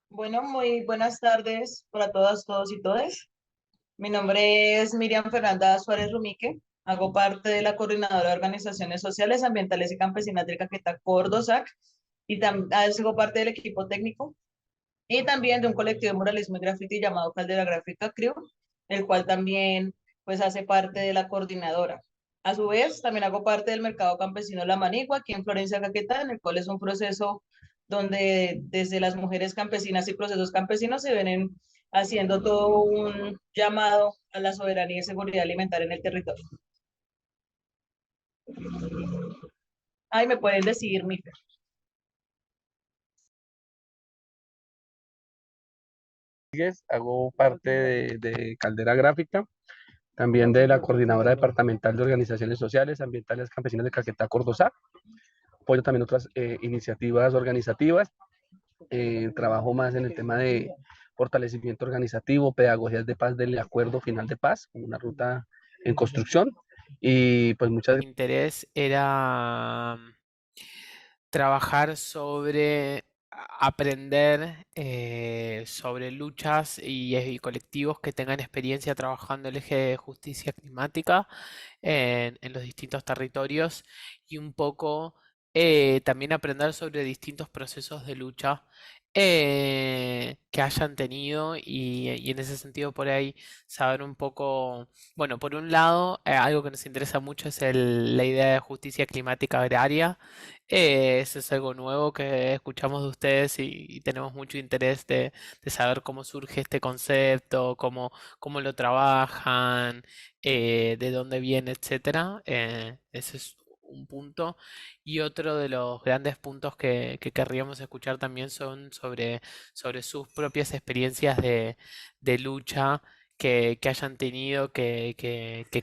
Bueno, muy buenas tardes para todas, todos y todes. Mi nombre es Miriam Fernanda Suárez Rumique. Hago parte de la Coordinadora de Organizaciones Sociales, Ambientales y Campesinas del Caquetá, Cordosac, y también hago parte del equipo técnico y también de un colectivo de muralismo y graffiti llamado Caldera Gráfica Crew, el cual también pues hace parte de la coordinadora. A su vez, también hago parte del mercado campesino La Manigua, aquí en Florencia, Caquetá, en el cual es un proceso donde desde las mujeres campesinas y procesos campesinos se vienen haciendo todo un llamado a la soberanía y seguridad alimentaria en el territorio. Ay, me pueden decir, mi Hago parte de Caldera Gráfica, también de la Coordinadora Departamental de Organizaciones Sociales, Ambientales Campesinas de Caquetá, Córdoba. Apoyo también otras iniciativas organizativas. Trabajo más en el tema de fortalecimiento organizativo, pedagogías de paz del acuerdo final de paz, una ruta en construcción. Y pues muchas Interés era trabajar sobre aprender sobre luchas y colectivos que tengan experiencia trabajando el eje de justicia climática en los distintos territorios y un poco también aprender sobre distintos procesos de lucha que hayan tenido y en ese sentido por ahí saber un poco, bueno, por un lado, algo que nos interesa mucho es la idea de justicia climática agraria. Eso es algo nuevo que escuchamos de ustedes y tenemos mucho interés de saber cómo surge este concepto, cómo lo trabajan, de dónde viene, etcétera. Ese es un punto. Y otro de los grandes puntos que querríamos escuchar también son sobre sus propias experiencias de lucha que hayan tenido, que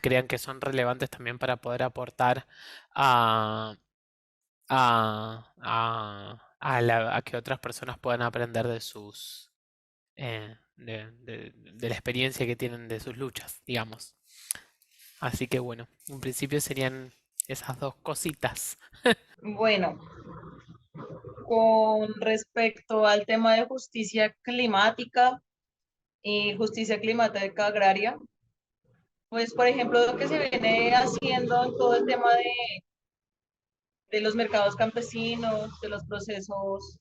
crean que son relevantes también para poder aportar a, a que otras personas puedan aprender de sus de la experiencia que tienen de sus luchas, digamos. Así que bueno, en principio serían esas dos cositas. Bueno, con respecto al tema de justicia climática y justicia climática agraria, pues por ejemplo lo que se viene haciendo en todo el tema de los mercados campesinos, de los procesos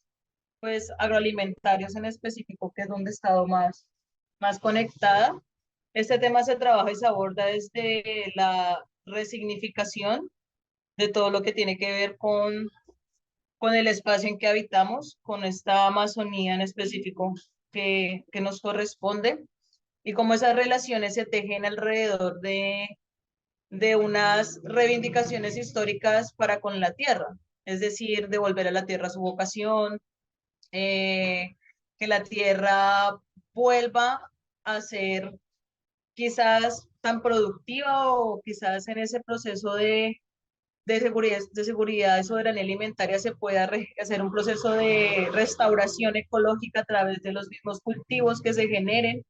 pues agroalimentarios en específico, que es donde he estado más conectada. Este tema se trabaja y se aborda desde la resignificación de todo lo que tiene que ver con el espacio en que habitamos, con esta Amazonía en específico que nos corresponde y cómo esas relaciones se tejen alrededor de unas reivindicaciones históricas para con la tierra, es decir, devolver a la tierra su vocación, eh, que la tierra vuelva a ser quizás tan productiva o quizás en ese proceso de seguridad y soberanía alimentaria se pueda hacer un proceso de restauración ecológica a través de los mismos cultivos que se generen,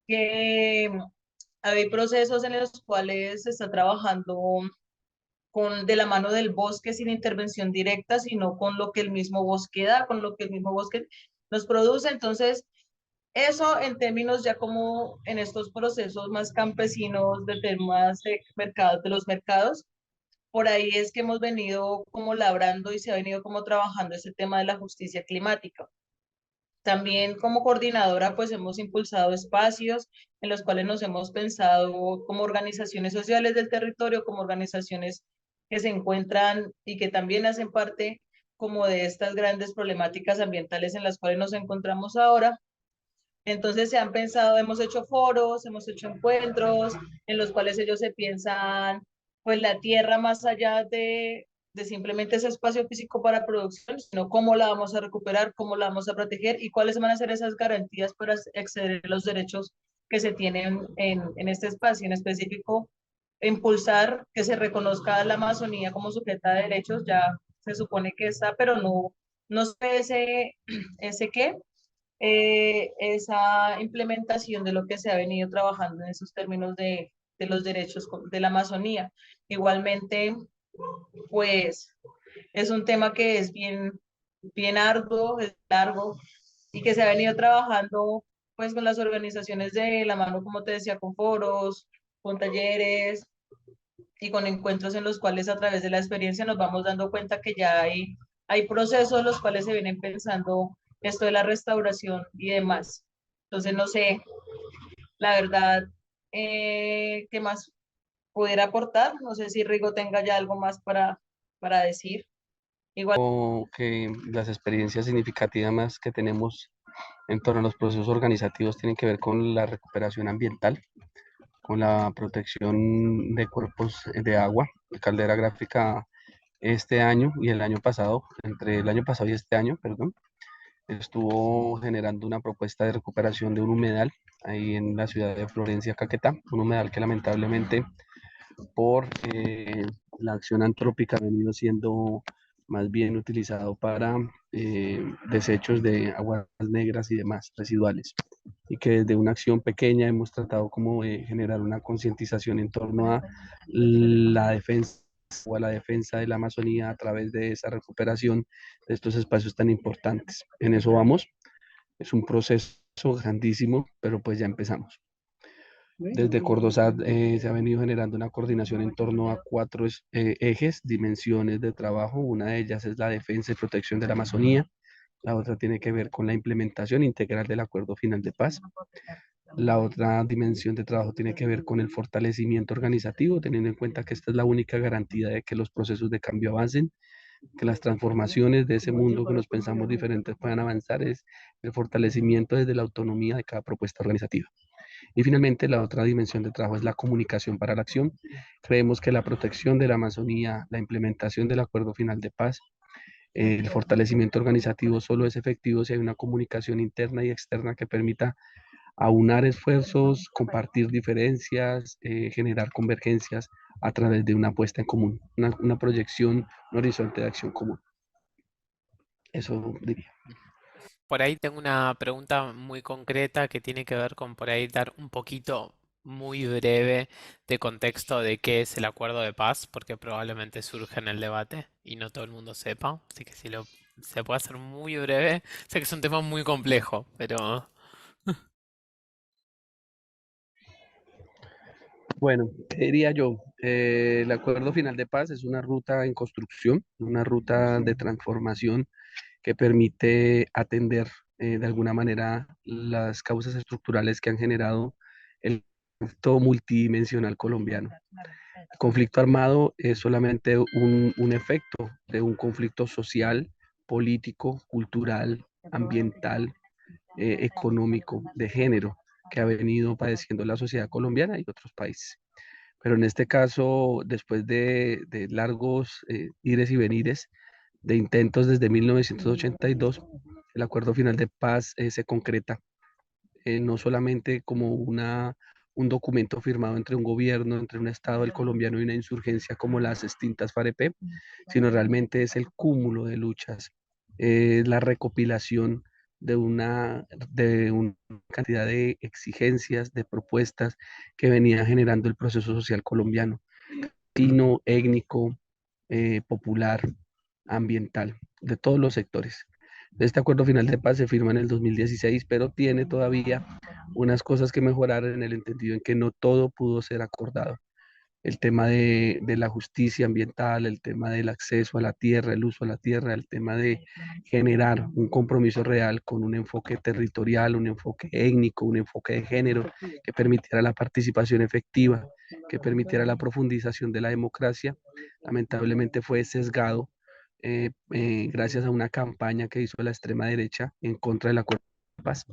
que hay procesos en los cuales se está trabajando de la mano del bosque sin intervención directa, sino con lo que el mismo bosque da, con lo que el mismo bosque nos produce. Entonces, eso en términos ya como en estos procesos más campesinos de temas de mercados, de los mercados, por ahí es que hemos venido como labrando y se ha venido como trabajando ese tema de la justicia climática. También como coordinadora, pues hemos impulsado espacios en los cuales nos hemos pensado como organizaciones sociales del territorio, como organizaciones que se encuentran y que también hacen parte como de estas grandes problemáticas ambientales en las cuales nos encontramos ahora. Entonces se han pensado, hemos hecho foros, hemos hecho encuentros en los cuales ellos se piensan, pues la tierra más allá de simplemente ese espacio físico para producción, sino cómo la vamos a recuperar, cómo la vamos a proteger y cuáles van a ser esas garantías para acceder a los derechos que se tienen en este espacio en específico, impulsar que se reconozca la Amazonía como sujeta de derechos, ya se supone que está, pero no sé ese qué esa implementación de lo que se ha venido trabajando en esos términos de los derechos de la Amazonía. Igualmente, pues es un tema que es bien bien arduo, es largo, y que se ha venido trabajando pues con las organizaciones de la mano, como te decía, con foros, con talleres y con encuentros en los cuales a través de la experiencia nos vamos dando cuenta que ya hay procesos en los cuales se vienen pensando esto de la restauración y demás. Entonces, no sé, la verdad, ¿qué más pudiera aportar? No sé si Rigo tenga ya algo más para decir. Igual. O que las experiencias significativas más que tenemos en torno a los procesos organizativos tienen que ver con la recuperación ambiental, con la protección de cuerpos de agua. La Caldera Gráfica este año y el año pasado, entre el año pasado y este año, perdón, estuvo generando una propuesta de recuperación de un humedal ahí en la ciudad de Florencia, Caquetá, un humedal que lamentablemente por la acción antrópica ha venido siendo más bien utilizado para desechos de aguas negras y demás residuales, y que desde una acción pequeña hemos tratado como de generar una concientización en torno a la defensa o a la defensa de la Amazonía a través de esa recuperación de estos espacios tan importantes. En eso vamos, es un proceso grandísimo, pero pues ya empezamos. Desde Cordosat se ha venido generando una coordinación en torno a cuatro ejes, dimensiones de trabajo. Una de ellas es la defensa y protección de la Amazonía. La otra tiene que ver con la implementación integral del Acuerdo Final de Paz. La otra dimensión de trabajo tiene que ver con el fortalecimiento organizativo, teniendo en cuenta que esta es la única garantía de que los procesos de cambio avancen, que las transformaciones de ese mundo que nos pensamos diferentes puedan avanzar, es el fortalecimiento desde la autonomía de cada propuesta organizativa. Y finalmente, la otra dimensión de trabajo es la comunicación para la acción. Creemos que la protección de la Amazonía, la implementación del Acuerdo Final de Paz, el fortalecimiento organizativo solo es efectivo si hay una comunicación interna y externa que permita aunar esfuerzos, compartir diferencias, generar convergencias a través de una apuesta en común, una proyección, un horizonte de acción común. Eso diría. Por ahí tengo una pregunta muy concreta que tiene que ver con por ahí dar un poquito muy breve de contexto de qué es el acuerdo de paz, porque probablemente surge en el debate y no todo el mundo sepa. Así que si lo se puede hacer muy breve, sé que es un tema muy complejo, pero Bueno, ¿qué diría yo? El Acuerdo Final de Paz es una ruta en construcción, una ruta de transformación que permite atender de alguna manera las causas estructurales que han generado el conflicto multidimensional colombiano. El conflicto armado es solamente un efecto de un conflicto social, político, cultural, ambiental, económico, de género, que ha venido padeciendo la sociedad colombiana y otros países. Pero en este caso, después de largos ires y venires, de intentos desde 1982, el Acuerdo Final de Paz se concreta no solamente como un documento firmado entre un gobierno, entre un Estado, el colombiano y una insurgencia como las extintas FAREP, sino realmente es el cúmulo de luchas, la recopilación de una cantidad de exigencias, de propuestas que venía generando el proceso social colombiano, étnico, popular, ambiental, de todos los sectores. Este acuerdo final de paz se firma en el 2016, pero tiene todavía unas cosas que mejorar en el entendido en que no todo pudo ser acordado. El tema de la justicia ambiental, el tema del acceso a la tierra, el uso a la tierra, el tema de generar un compromiso real con un enfoque territorial, un enfoque étnico, un enfoque de género que permitiera la participación efectiva, que permitiera la profundización de la democracia, lamentablemente fue sesgado gracias a una campaña que hizo la extrema derecha en contra del acuerdo de paz.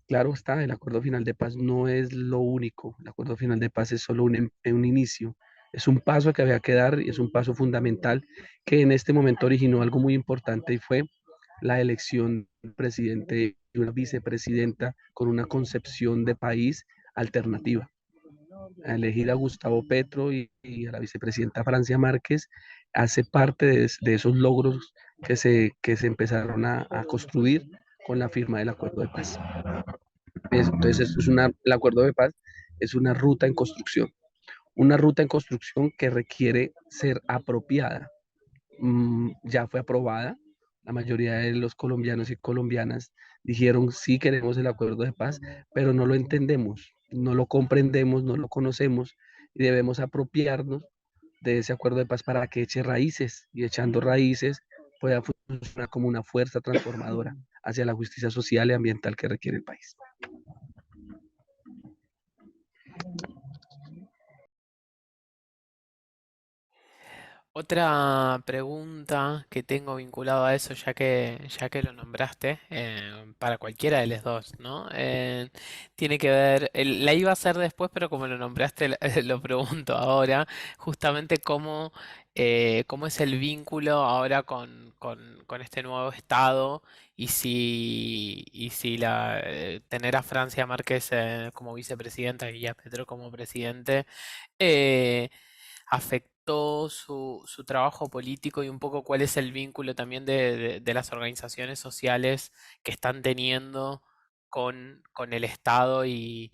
Claro está, el acuerdo final de paz no es lo único, el acuerdo final de paz es solo un inicio, es un paso que había que dar y es un paso fundamental que en este momento originó algo muy importante y fue la elección del presidente y una vicepresidenta con una concepción de país alternativa. A elegir a Gustavo Petro y a la vicepresidenta Francia Márquez hace parte de esos logros que se empezaron a construir con la firma del acuerdo de paz. Entonces, el acuerdo de paz es una ruta en construcción que requiere ser apropiada. Ya fue aprobada, La mayoría de los colombianos y colombianas dijeron sí queremos el acuerdo de paz, pero no lo entendemos, no lo comprendemos, no lo conocemos y debemos apropiarnos de ese acuerdo de paz para que eche raíces y echando raíces pueda funcionar como una fuerza transformadora hacia la justicia social y ambiental que requiere el país. Otra pregunta que tengo vinculado a eso, ya que lo nombraste, para cualquiera de los dos, ¿no? Tiene que ver, la iba a hacer después, pero como lo nombraste, lo pregunto ahora, justamente cómo es el vínculo ahora con este nuevo estado y si tener a Francia Márquez como vicepresidenta y a Petro como presidente. eh, Afectó su trabajo político y un poco cuál es el vínculo también de las organizaciones sociales que están teniendo con el Estado y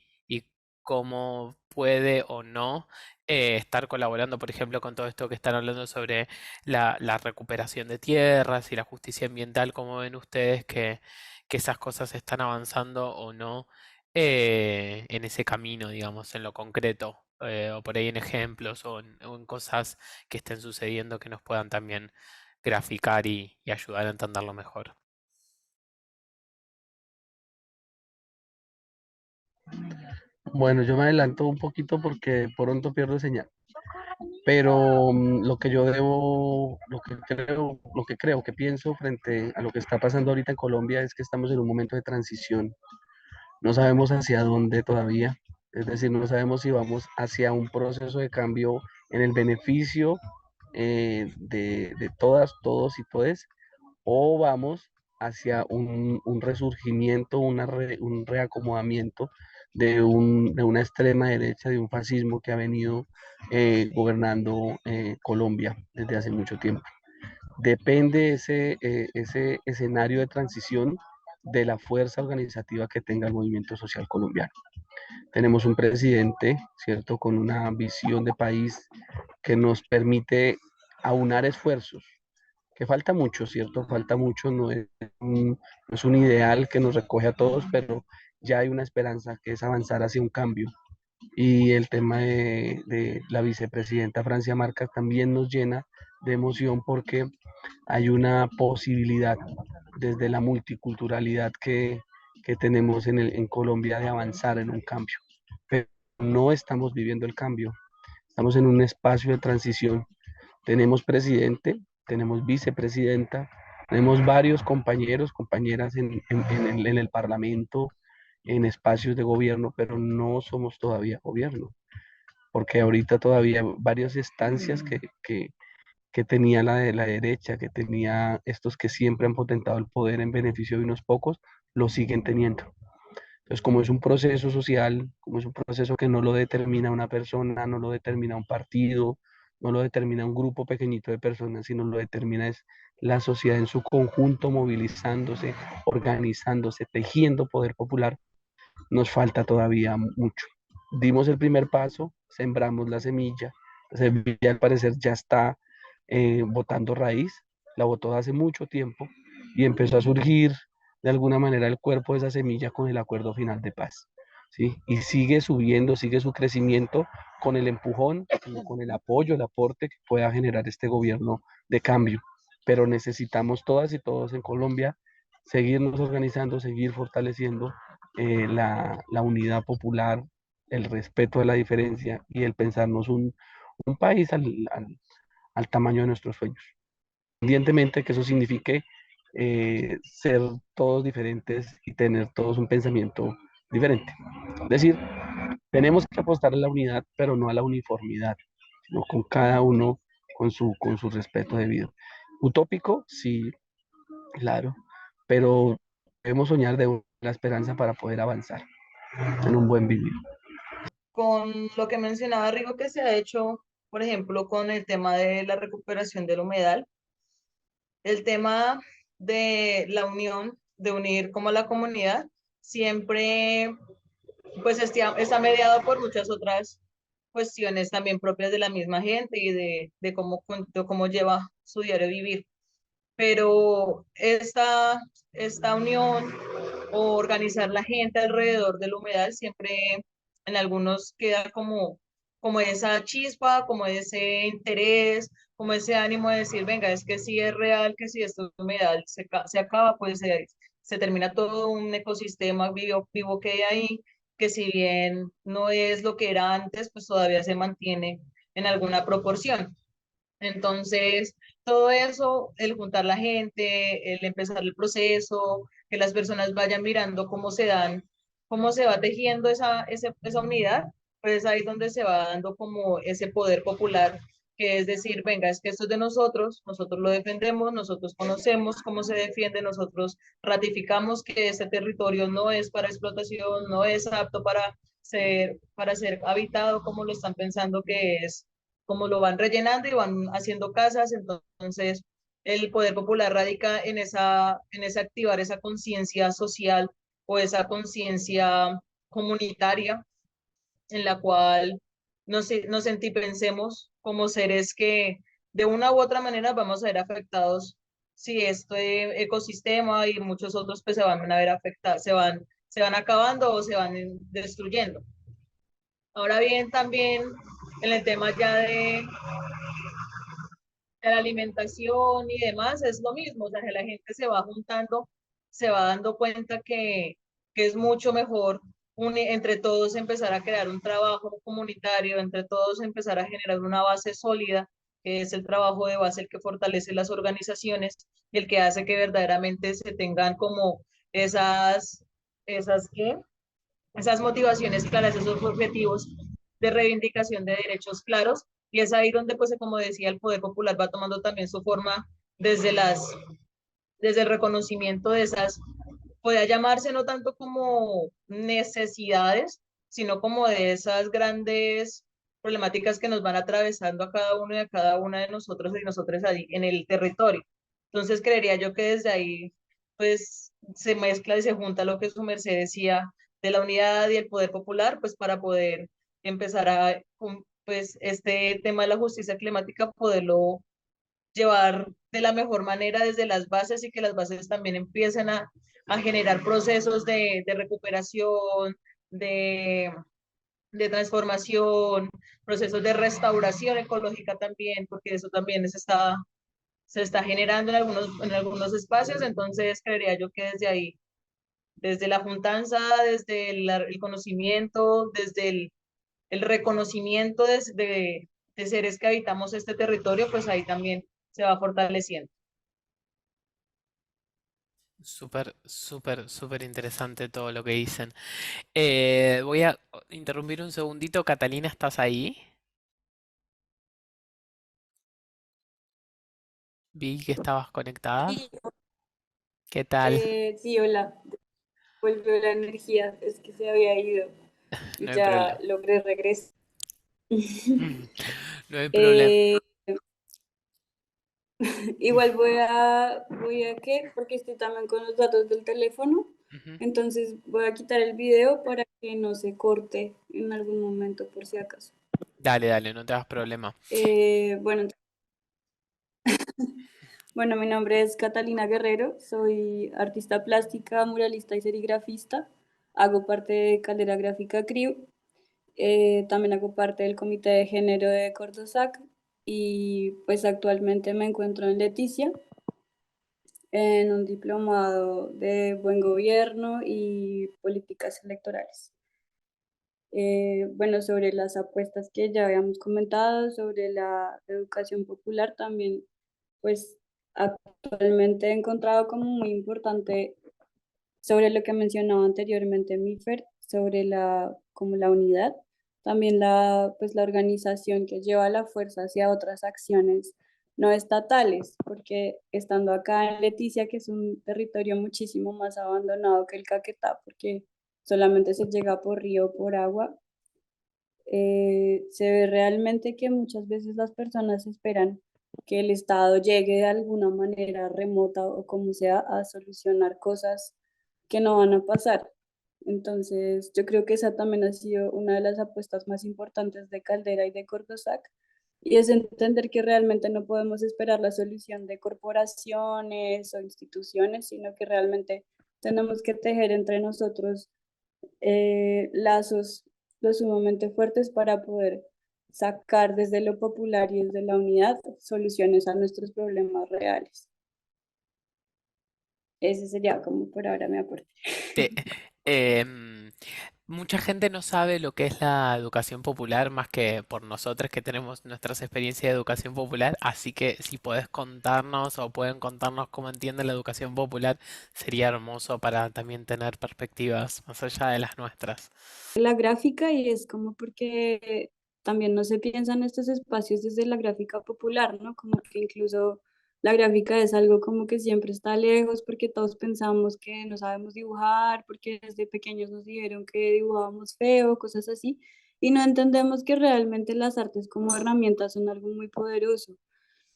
cómo puede o no estar colaborando, por ejemplo, con todo esto que están hablando sobre la recuperación de tierras y la justicia ambiental, cómo ven ustedes que esas cosas están avanzando o no en ese camino, digamos, en lo concreto, o por ahí en ejemplos o en cosas que estén sucediendo que nos puedan también graficar y ayudar a entenderlo mejor. Bueno, yo me adelanto un poquito porque de pronto pierdo señal, pero lo que creo, que pienso frente a lo que está pasando ahorita en Colombia es que estamos en un momento de transición. No sabemos hacia dónde todavía, es decir, no sabemos si vamos hacia un proceso de cambio en el beneficio de todas, todos y todes, o vamos hacia un resurgimiento, un reacomodamiento de una extrema derecha, de un fascismo que ha venido gobernando Colombia desde hace mucho tiempo. Depende ese escenario de transición de la fuerza organizativa que tenga el movimiento social colombiano. Tenemos un presidente, ¿cierto?, con una visión de país que nos permite aunar esfuerzos, que falta mucho, ¿cierto? Falta mucho, no es un ideal que nos recoge a todos, pero ya hay una esperanza que es avanzar hacia un cambio. Y el tema de la vicepresidenta Francia Marca también nos llena de emoción porque hay una posibilidad desde la multiculturalidad que tenemos en Colombia de avanzar en un cambio. Pero no estamos viviendo el cambio, estamos en un espacio de transición. Tenemos presidente, tenemos vicepresidenta, tenemos varios compañeros, compañeras en el Parlamento, en espacios de gobierno, pero no somos todavía gobierno, porque ahorita todavía varias estancias que tenía la derecha, que tenía estos que siempre han potentado el poder en beneficio de unos pocos, lo siguen teniendo. Entonces, como es un proceso social, como es un proceso que no lo determina una persona, no lo determina un partido, no lo determina un grupo pequeñito de personas, sino lo determina es la sociedad en su conjunto, movilizándose, organizándose, tejiendo poder popular, nos falta todavía mucho. Dimos el primer paso, sembramos la semilla al parecer ya está botando raíz, la botó hace mucho tiempo y empezó a surgir de alguna manera el cuerpo de esa semilla con el acuerdo final de paz. ¿Sí? Y sigue subiendo, sigue su crecimiento con el empujón, con el apoyo, el aporte que pueda generar este gobierno de cambio. Pero necesitamos todas y todos en Colombia seguirnos organizando, seguir fortaleciendo la unidad popular, el respeto a la diferencia y el pensarnos un país al tamaño de nuestros sueños. Independientemente que eso signifique ser todos diferentes y tener todos un pensamiento diferente. Es decir, tenemos que apostar a la unidad, pero no a la uniformidad, sino con cada uno con su respeto debido. Utópico, sí, claro, pero debemos soñar de la esperanza para poder avanzar en un buen vivir. Con lo que mencionaba Rigo que se ha hecho, por ejemplo, con el tema de la recuperación del humedal, el tema de la unión, de unir como la comunidad, siempre pues está mediado por muchas otras cuestiones también propias de la misma gente y de cómo lleva su diario vivir. pero esta unión o organizar la gente alrededor del humedal siempre en algunos queda como esa chispa, como ese interés, como ese ánimo de decir, venga, es que sí es real que si este humedal se acaba, pues se termina todo un ecosistema vivo que hay ahí, que si bien no es lo que era antes, pues todavía se mantiene en alguna proporción. Entonces, todo eso, el juntar la gente, el empezar el proceso, que las personas vayan mirando cómo se va tejiendo esa unidad, pues es ahí donde se va dando como ese poder popular, que es decir, venga, es que esto es de nosotros, nosotros lo defendemos, nosotros conocemos cómo se defiende, nosotros ratificamos que este territorio no es para explotación, no es apto para ser habitado como lo están pensando que es, como lo van rellenando y van haciendo casas. Entonces el poder popular radica en esa activar esa conciencia social o esa conciencia comunitaria en la cual nos pensemos como seres que de una u otra manera vamos a ver afectados si este ecosistema y muchos otros pues se van a ver afectados, se van acabando o se van destruyendo. Ahora bien, también en el tema ya de la alimentación y demás, es lo mismo, o sea, que la gente se va juntando, se va dando cuenta que es mucho mejor entre todos empezar a crear un trabajo comunitario, entre todos empezar a generar una base sólida, que es el trabajo de base el que fortalece las organizaciones y el que hace que verdaderamente se tengan como esas, ¿qué? Esas motivaciones claras, esos objetivos de reivindicación de derechos claros, y es ahí donde, pues, como decía, el poder popular va tomando también su forma desde desde el reconocimiento de esas, puede llamarse no tanto como necesidades, sino como de esas grandes problemáticas que nos van atravesando a cada uno y a cada una de nosotros y nosotros ahí en el territorio. Entonces creería yo que desde ahí pues se mezcla y se junta lo que su merced decía de la unidad y el poder popular, pues para poder empezar pues este tema de la justicia climática, poderlo llevar de la mejor manera desde las bases y que las bases también empiecen a generar procesos de recuperación, de, de transformación, procesos de restauración ecológica también, porque eso también se está generando en algunos espacios. Entonces creería yo que desde ahí, desde la juntanza, desde el conocimiento, desde el reconocimiento de seres que habitamos este territorio, pues ahí también se va fortaleciendo. Súper, súper, súper interesante todo lo que dicen. Voy a interrumpir un segundito. Catalina, ¿estás ahí? Vi que estabas conectada. Sí, ¿Qué tal? sí, hola. Volvió la energía, es que se había ido y No hay ya problema. logré regresar. No hay problema. Eh, igual voy a qué, porque estoy también con los datos del teléfono, Ujú. entonces voy a quitar el video para que no se corte en algún momento por si acaso. Dale, dale, no te hagas problema. Bueno, bueno, mi nombre es Catalina Guerrero, soy artista plástica, muralista y serigrafista. Hago parte de Caldera Gráfica CRIU. También hago parte del comité de género de Cordosac y pues actualmente me encuentro en Leticia en un diplomado de buen gobierno y políticas electorales. Bueno, sobre las apuestas que ya habíamos comentado, sobre la educación popular también, pues actualmente he encontrado como muy importante sobre lo que mencionaba anteriormente Mifer, sobre como la unidad, también pues la organización que lleva la fuerza hacia otras acciones no estatales, porque estando acá en Leticia, que es un territorio muchísimo más abandonado que el Caquetá, porque solamente se llega por río, por agua, se ve realmente que muchas veces las personas esperan que el Estado llegue de alguna manera remota o como sea a solucionar cosas que no van a pasar. Entonces, yo creo que esa también ha sido una de las apuestas más importantes de Caldera y de Cordosac, Y es entender que realmente no podemos esperar la solución de corporaciones o instituciones, sino que realmente tenemos que tejer entre nosotros lazos lo sumamente fuertes para poder sacar desde lo popular y desde la unidad soluciones a nuestros problemas reales. Ese sería como por ahora mi aporte. Te- em, Mucha gente no sabe lo que es la educación popular más que por nosotros que tenemos nuestras experiencias de educación popular, así que si podés contarnos o pueden contarnos cómo entienden la educación popular, sería hermoso para también tener perspectivas más allá de las nuestras. La gráfica y es como porque también no se piensan estos espacios desde la gráfica popular, ¿no? Como que incluso la gráfica es algo como que siempre está lejos porque todos pensamos que no sabemos dibujar, porque desde pequeños nos dijeron que dibujábamos feo, cosas así, y no entendemos que realmente las artes como herramientas son algo muy poderoso.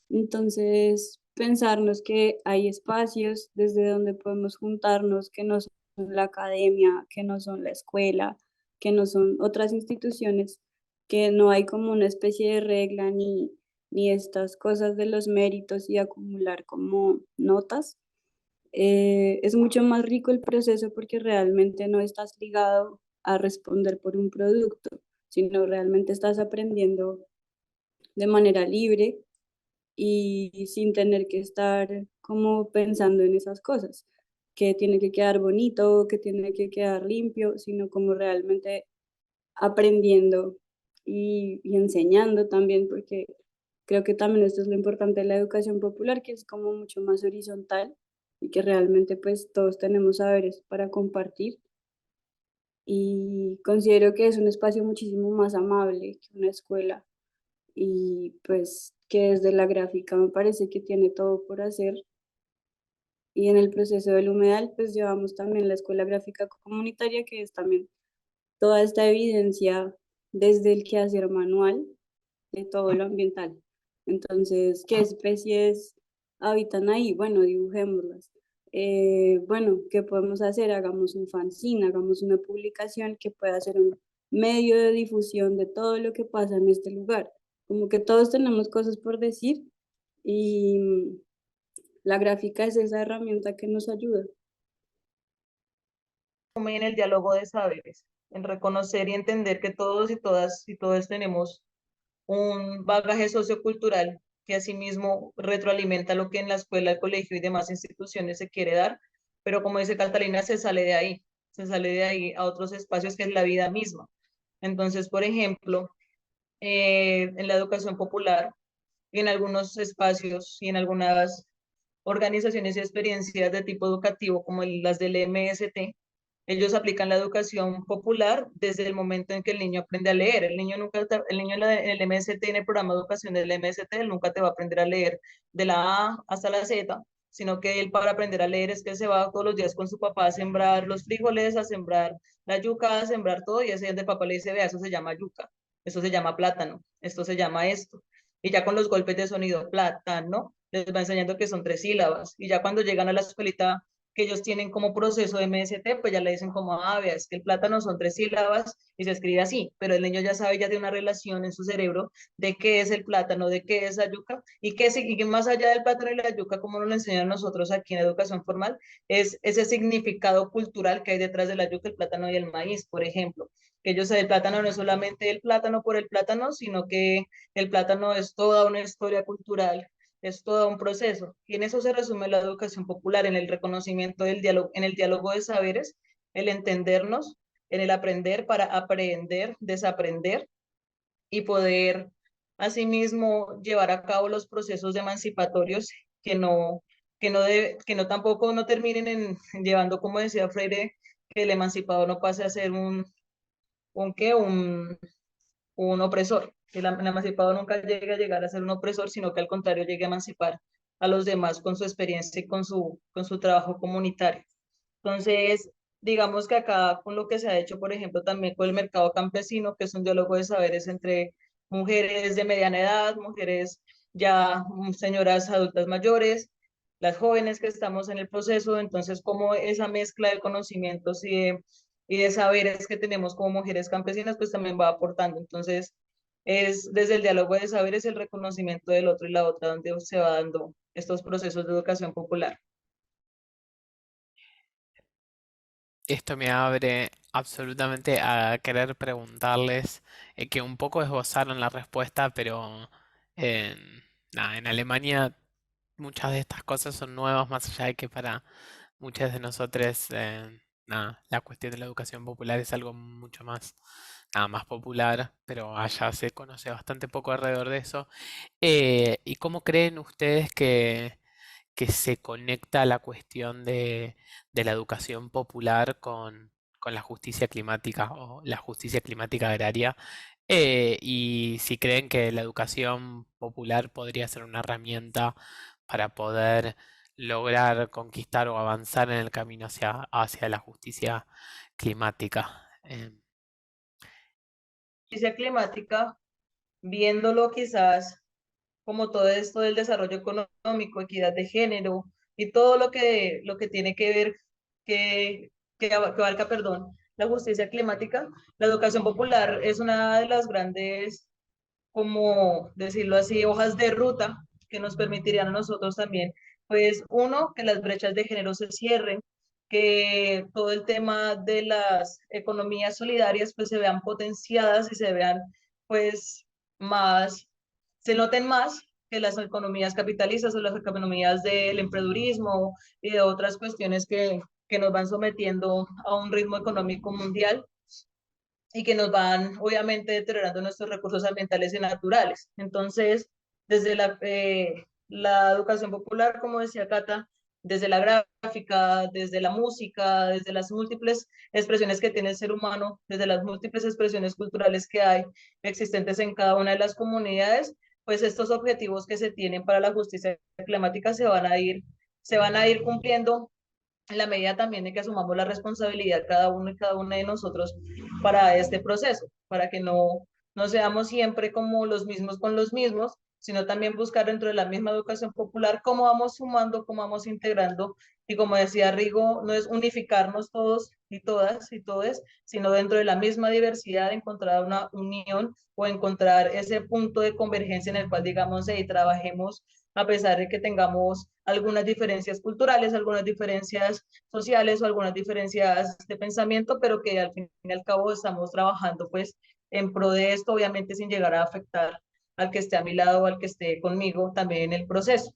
Entonces, pensarnos que hay espacios desde donde podemos juntarnos, que no son la academia, que no son la escuela, que no son otras instituciones, que no hay como una especie de regla ni estas cosas de los méritos y acumular como notas. Es mucho más rico el proceso porque realmente no estás ligado a responder por un producto, sino realmente estás aprendiendo de manera libre y sin tener que estar como pensando en esas cosas, que tiene que quedar bonito, que tiene que quedar limpio, sino como realmente aprendiendo y enseñando también, porque creo que también esto es lo importante de la educación popular, que es como mucho más horizontal y que realmente pues todos tenemos saberes para compartir y considero que es un espacio muchísimo más amable que una escuela y pues que desde la gráfica me parece que tiene todo por hacer. Y en el proceso del humedal, pues llevamos también la escuela gráfica comunitaria, que es también toda esta evidencia desde el quehacer manual de todo lo ambiental. Entonces, ¿qué especies habitan ahí? Bueno, dibujémoslas. Bueno, ¿qué podemos hacer? Hagamos un fanzine, hagamos una publicación que pueda ser un medio de difusión de todo lo que pasa en este lugar. Como que todos tenemos cosas por decir y la gráfica es esa herramienta que nos ayuda. Como en el diálogo de saberes, en reconocer y entender que todos y todas y todos tenemos un bagaje sociocultural que asimismo retroalimenta lo que en la escuela, el colegio y demás instituciones se quiere dar, pero como dice Catalina, se sale de ahí a otros espacios que es la vida misma. Entonces, por ejemplo, en la educación popular, en algunos espacios y en algunas organizaciones y experiencias de tipo educativo como las del MST, ellos aplican la educación popular desde el momento en que el niño aprende a leer. El niño nunca, el niño en el MST, en el programa de educación del MST, él nunca te va a aprender a leer de la A hasta la Z, sino que él para aprender a leer es que se va todos los días con su papá a sembrar los frijoles, a sembrar la yuca, a sembrar todo, y ese día el papá le dice, vea, eso se llama yuca, eso se llama plátano, esto se llama esto. Y ya con los golpes de sonido, plátano, les va enseñando que son 3 sílabas. Y ya cuando llegan a la escuelita que ellos tienen como proceso de MST, pues ya le dicen como, vea, es que el plátano son 3 sílabas y se escribe así, pero el niño ya sabe ya de una relación en su cerebro de qué es el plátano, de qué es la yuca, y que más allá del plátano y la yuca, como nos lo enseñan nosotros aquí en educación formal, es ese significado cultural que hay detrás de la yuca, el plátano y el maíz, por ejemplo. Que ellos, el plátano no es solamente el plátano por el plátano, sino que el plátano es toda una historia cultural, es todo un proceso. Y en eso se resume la educación popular, en el reconocimiento del diálogo, en el diálogo de saberes, el entendernos, en el aprender para aprender, desaprender y poder asimismo llevar a cabo los procesos emancipatorios que no tampoco no terminen en llevando, como decía Freire, que el emancipado no pase a ser un, ¿qué? Un opresor, que el emancipado nunca llegue a llegar a ser un opresor, sino que al contrario llegue a emancipar a los demás con su experiencia y con su trabajo comunitario. Entonces, digamos que acá con lo que se ha hecho, por ejemplo, también con el mercado campesino, que es un diálogo de saberes entre mujeres de mediana edad, mujeres ya señoras adultas mayores, las jóvenes que estamos en el proceso, entonces como esa mezcla de conocimientos y de saberes que tenemos como mujeres campesinas, pues también va aportando. Entonces, es desde el diálogo de saberes, el reconocimiento del otro y la otra, donde se va dando estos procesos de educación popular. Esto me abre absolutamente a querer preguntarles, que un poco esbozaron la respuesta, pero en, nada, en Alemania muchas de estas cosas son nuevas, más allá de que para muchas de nosotros, nada, la cuestión de la educación popular es algo mucho más, nada, más popular, pero allá se conoce bastante poco alrededor de eso. ¿Y cómo creen ustedes que se conecta la cuestión de la educación popular con la justicia climática o la justicia climática agraria? Y si creen que la educación popular podría ser una herramienta para poder lograr conquistar o avanzar en el camino hacia la justicia climática. Justicia climática, viéndolo quizás como todo esto del desarrollo económico, equidad de género y todo lo que tiene que ver, que abarca, perdón, la justicia climática, la educación popular es una de las grandes, como decirlo así, hojas de ruta que nos permitirían a nosotros también, pues uno, que las brechas de género se cierren, que todo el tema de las economías solidarias pues se vean potenciadas y se vean pues más, se noten más que las economías capitalistas o las economías del emprendedurismo y de otras cuestiones que nos van sometiendo a un ritmo económico mundial y que nos van obviamente deteriorando nuestros recursos ambientales y naturales. Entonces, desde la educación popular, como decía Cata, desde la gráfica, desde la música, desde las múltiples expresiones que tiene el ser humano, desde las múltiples expresiones culturales que hay existentes en cada una de las comunidades, pues estos objetivos que se tienen para la justicia climática se van a ir cumpliendo en la medida también de que asumamos la responsabilidad cada uno y cada una de nosotros para este proceso, para que no seamos siempre como los mismos con los mismos, sino también buscar dentro de la misma educación popular cómo vamos sumando, cómo vamos integrando, y como decía Rigo, no es unificarnos todos y todas y todes, sino dentro de la misma diversidad encontrar una unión o encontrar ese punto de convergencia en el cual digamos, hey, trabajemos a pesar de que tengamos algunas diferencias culturales, algunas diferencias sociales o algunas diferencias de pensamiento, pero que al fin y al cabo estamos trabajando pues en pro de esto, obviamente sin llegar a afectar al que esté a mi lado o al que esté conmigo también en el proceso.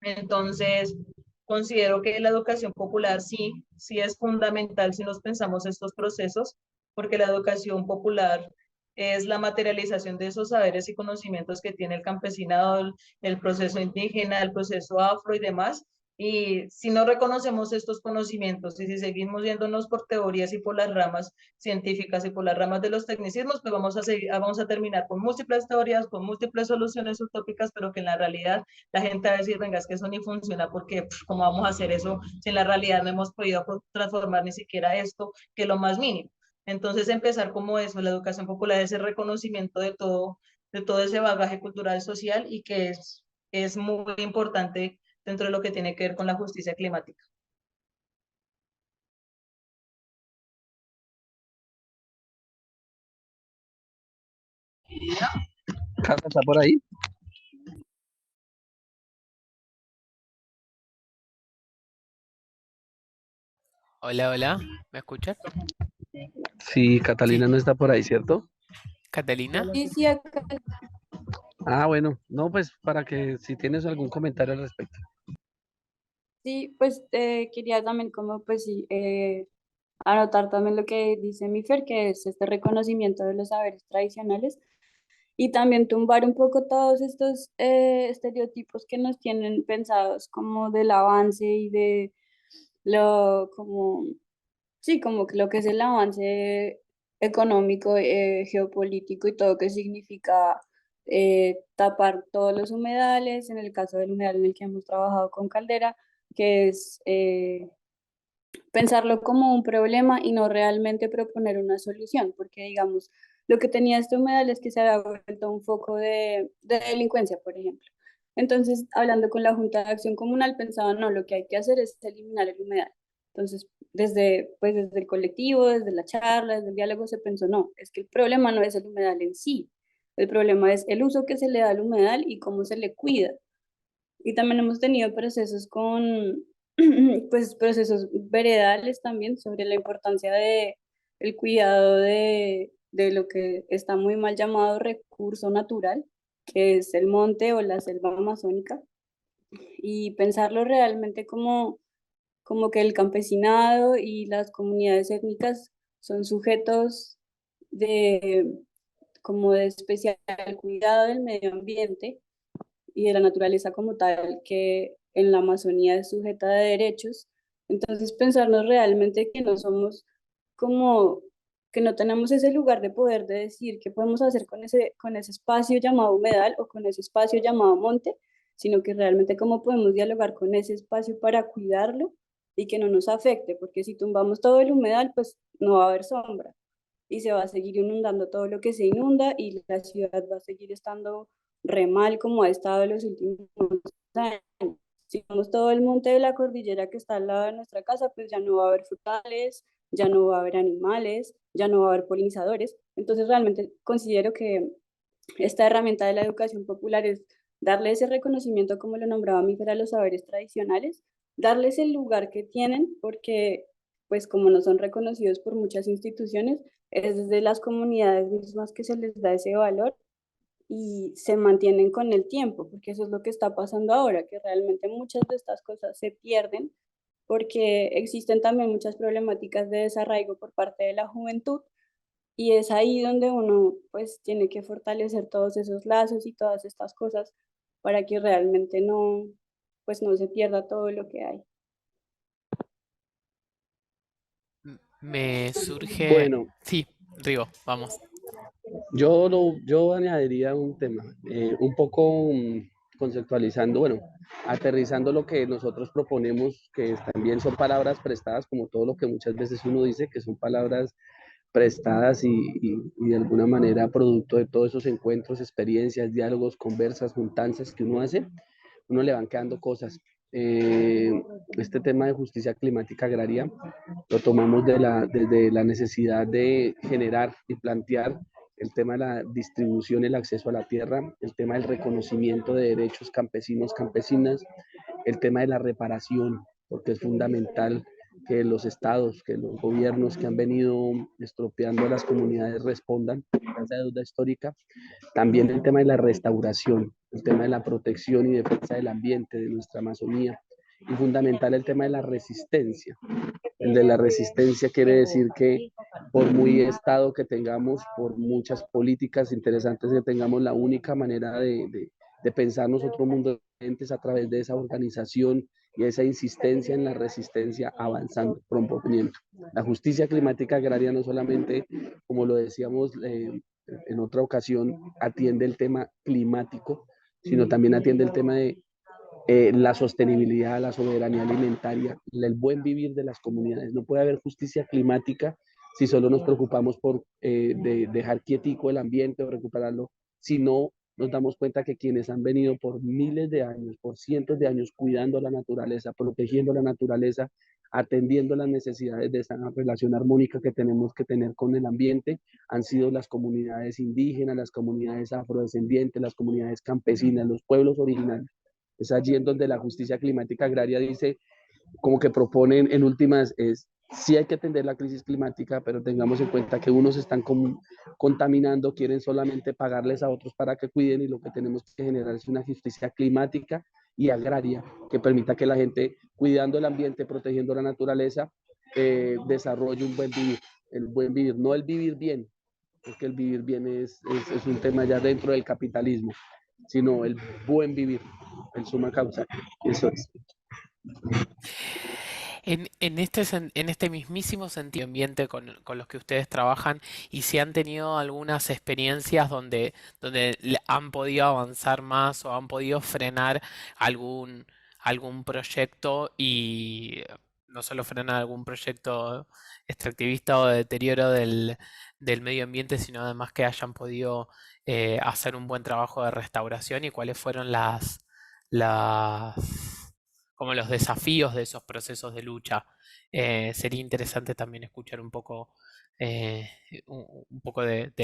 Entonces, considero que la educación popular sí es fundamental si nos pensamos estos procesos, porque la educación popular es la materialización de esos saberes y conocimientos que tiene el campesinado, el proceso indígena, el proceso afro y demás. Y si no reconocemos estos conocimientos y si seguimos yéndonos por teorías y por las ramas científicas y por las ramas de los tecnicismos, pues vamos a terminar con múltiples teorías, con múltiples soluciones utópicas, pero que en la realidad la gente va a decir, venga, es que eso ni funciona porque ¿cómo vamos a hacer eso si en la realidad no hemos podido transformar ni siquiera esto, que es lo más mínimo? Entonces empezar como eso, la educación popular es el reconocimiento de todo ese bagaje cultural social y que es muy importante dentro de lo que tiene que ver con la justicia climática. Carla, ¿está por ahí? Hola, hola, ¿me escuchas? Sí, Sí, Catalina no está por ahí, ¿cierto? Catalina. Sí, sí, acá Ah, bueno, no, pues para que si tienes algún comentario al respecto. sí, pues quería también como pues sí, anotar también lo que dice Mifer, que es este reconocimiento de los saberes tradicionales y también tumbar un poco todos estos estereotipos que nos tienen pensados como del avance y de lo como, sí, como que lo que es el avance económico, geopolítico y todo que significa tapar todos los humedales, en el caso del humedal en el que hemos trabajado con Caldera, que es pensarlo como un problema y no realmente proponer una solución, porque digamos, lo que tenía este humedal es que se había vuelto un foco de delincuencia, por ejemplo. Entonces, hablando con la Junta de Acción Comunal, pensaban, no, lo que hay que hacer es eliminar el humedal. Entonces, pues desde el colectivo, desde la charla, desde el diálogo, se pensó, no, es que el problema no es el humedal en sí, el problema es el uso que se le da al humedal y cómo se le cuida. Y también hemos tenido procesos con, pues procesos veredales también sobre la importancia de el cuidado de lo que está muy mal llamado recurso natural, que es el monte o la selva amazónica, y pensarlo realmente como que el campesinado y las comunidades étnicas son sujetos de como de especial cuidado del medio ambiente y de la naturaleza como tal, que en la Amazonía es sujeta de derechos. Entonces, pensarnos realmente que no somos como, que no tenemos ese lugar de poder de decir qué podemos hacer con ese espacio llamado humedal o con ese espacio llamado monte, sino que realmente cómo podemos dialogar con ese espacio para cuidarlo y que no nos afecte, porque si tumbamos todo el humedal, pues no va a haber sombra y se va a seguir inundando todo lo que se inunda y la ciudad va a seguir estando re mal como ha estado en los últimos años. Si vemos todo el monte de la cordillera que está al lado de nuestra casa, pues ya no va a haber frutales, ya no va a haber animales, ya no va a haber polinizadores. Entonces realmente considero que esta herramienta de la educación popular es darle ese reconocimiento, como lo nombraba Miguel, a los saberes tradicionales, darles el lugar que tienen, porque pues como no son reconocidos por muchas instituciones, es desde las comunidades mismas que se les da ese valor y se mantienen con el tiempo, porque eso es lo que está pasando ahora, que realmente muchas de estas cosas se pierden porque existen también muchas problemáticas de desarraigo por parte de la juventud y es ahí donde uno pues tiene que fortalecer todos esos lazos y todas estas cosas para que realmente no, pues no se pierda todo lo que hay. Me surge... Bueno, Sí, Rigo, vamos. yo añadiría un tema, un poco conceptualizando, bueno, aterrizando lo que nosotros proponemos, que también son palabras prestadas, como todo lo que muchas veces uno dice, que son palabras prestadas y de alguna manera producto de todos esos encuentros, experiencias, diálogos, conversas, juntanzas que uno hace, uno le van quedando cosas. Eh, este tema de justicia climática agraria lo tomamos desde la necesidad de generar y plantear el tema de la distribución, el acceso a la tierra, el tema del reconocimiento de derechos campesinos, campesinas, el tema de la reparación, porque es fundamental que los estados, que los gobiernos que han venido estropeando a las comunidades respondan a esa deuda histórica. También el tema de la restauración, el tema de la protección y defensa del ambiente, de nuestra Amazonía. Y fundamental el tema de la resistencia. El de la resistencia quiere decir que por muy estado que tengamos, por muchas políticas interesantes que tengamos, la única manera de pensarnos otro mundo es a través de esa organización y esa insistencia en la resistencia avanzando, proponiendo. La justicia climática agraria no solamente, como lo decíamos en otra ocasión, atiende el tema climático, sino también atiende el tema de la sostenibilidad, la soberanía alimentaria, el buen vivir de las comunidades. No puede haber justicia climática si solo nos preocupamos por dejar quietico el ambiente o recuperarlo, si no nos damos cuenta que quienes han venido por miles de años, por cientos de años cuidando la naturaleza, protegiendo la naturaleza, atendiendo las necesidades de esa relación armónica que tenemos que tener con el ambiente, han sido las comunidades indígenas, las comunidades afrodescendientes, las comunidades campesinas, los pueblos originarios. Es allí en donde la justicia climática agraria dice, como que proponen en últimas, es sí hay que atender la crisis climática, pero tengamos en cuenta que unos están contaminando, quieren solamente pagarles a otros para que cuiden y lo que tenemos que generar es una justicia climática y agraria que permita que la gente, cuidando el ambiente, protegiendo la naturaleza, desarrolle un buen vivir, el buen vivir, no el vivir bien, porque el vivir bien es un tema ya dentro del capitalismo, sino el buen vivir, en suma causa. Eso es. En este mismísimo sentido ambiente con los que ustedes trabajan y si han tenido algunas experiencias donde han podido avanzar más o han podido frenar algún, algún proyecto y no solo frenar algún proyecto extractivista o de deterioro del medio ambiente, sino además que hayan podido hacer un buen trabajo de restauración y cuáles fueron las como los desafíos de esos procesos de lucha. Sería interesante también escuchar un poco de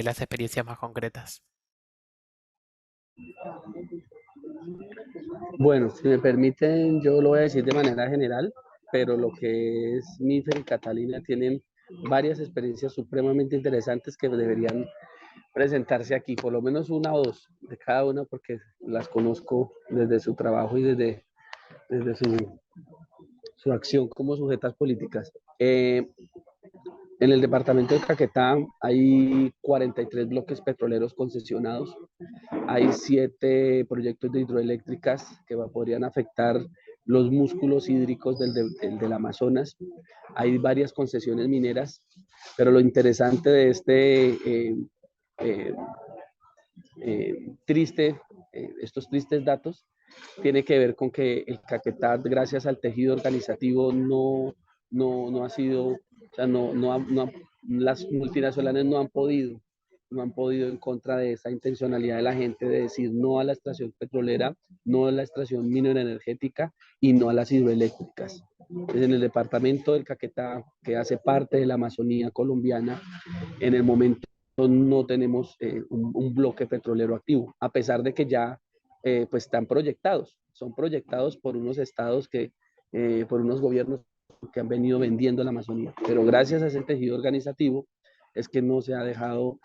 las experiencias más concretas. Bueno, si me permiten, yo lo voy a decir de manera general, pero lo que es Mifer y Catalina tienen varias experiencias supremamente interesantes que deberían presentarse aquí, por lo menos una o dos de cada una, porque las conozco desde su trabajo y desde su acción como sujetas políticas. En el departamento de Caquetá hay 43 bloques petroleros concesionados, hay 7 proyectos de hidroeléctricas que podrían afectar los músculos hídricos del Amazonas, hay varias concesiones mineras, pero lo interesante de eh, estos tristes datos tiene que ver con que el Caquetá, gracias al tejido organizativo, no ha sido, o sea, las multinacionales no han podido en contra de esa intencionalidad de la gente de decir no a la extracción petrolera, no a la extracción minera energética y no a las hidroeléctricas. Entonces, en el departamento del Caquetá, que hace parte de la Amazonía colombiana, en el momento no tenemos un bloque petrolero activo, a pesar de que ya pues están proyectados, son proyectados por unos estados por unos gobiernos que han venido vendiendo la Amazonía, pero gracias a ese tejido organizativo es que no se ha dejado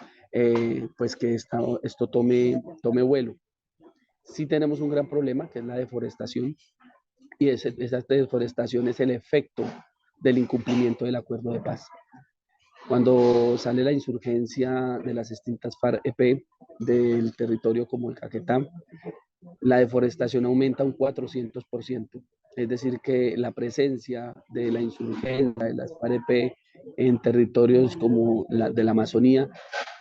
pues que esto tome vuelo. Sí tenemos un gran problema que es la deforestación y esa deforestación es el efecto del incumplimiento del acuerdo de paz. Cuando sale la insurgencia de las extintas FARC-EP del territorio como el Caquetá, la deforestación aumenta un 400%. Es decir, que la presencia de la insurgencia de las FARC-EP en territorios como de la Amazonía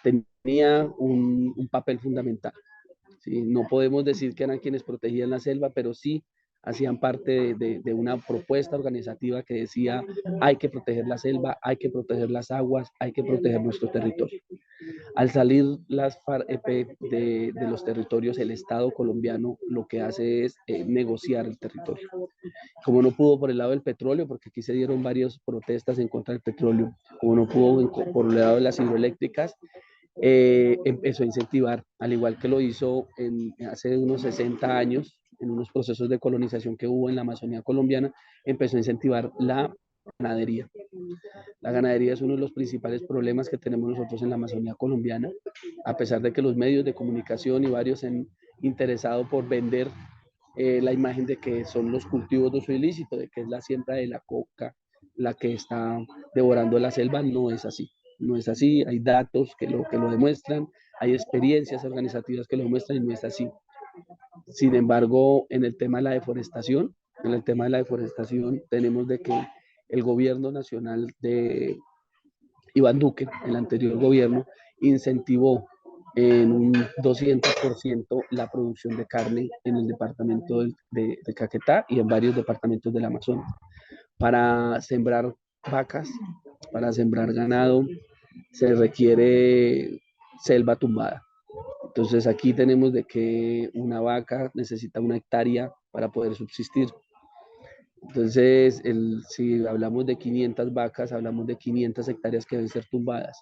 tenía un papel fundamental. ¿Sí? No podemos decir que eran quienes protegían la selva, pero sí hacían parte de una propuesta organizativa que decía hay que proteger la selva, hay que proteger las aguas, hay que proteger nuestro territorio. Al salir las FARC-EP de los territorios, el Estado colombiano lo que hace es negociar el territorio. Como no pudo por el lado del petróleo, porque aquí se dieron varias protestas en contra del petróleo, como no pudo por el lado de las hidroeléctricas, empezó a incentivar, al igual que lo hizo hace unos 60 años, en unos procesos de colonización que hubo en la Amazonía colombiana, empezó a incentivar la ganadería. La ganadería es uno de los principales problemas que tenemos nosotros en la Amazonía colombiana, a pesar de que los medios de comunicación y varios se han interesado por vender la imagen de que son los cultivos de uso ilícito, de que es la siembra de la coca la que está devorando la selva. No es así. No es así, hay datos que lo demuestran, hay experiencias organizativas que lo demuestran y no es así. Sin embargo, en el tema de la deforestación tenemos de que el gobierno nacional de Iván Duque, el anterior gobierno, incentivó en un 200% la producción de carne en el departamento de Caquetá y en varios departamentos del Amazonas. Para sembrar vacas, para sembrar ganado, se requiere selva tumbada. Entonces aquí tenemos de que una vaca necesita 1 hectárea para poder subsistir. Entonces, si hablamos de 500 vacas, hablamos de 500 hectáreas que deben ser tumbadas,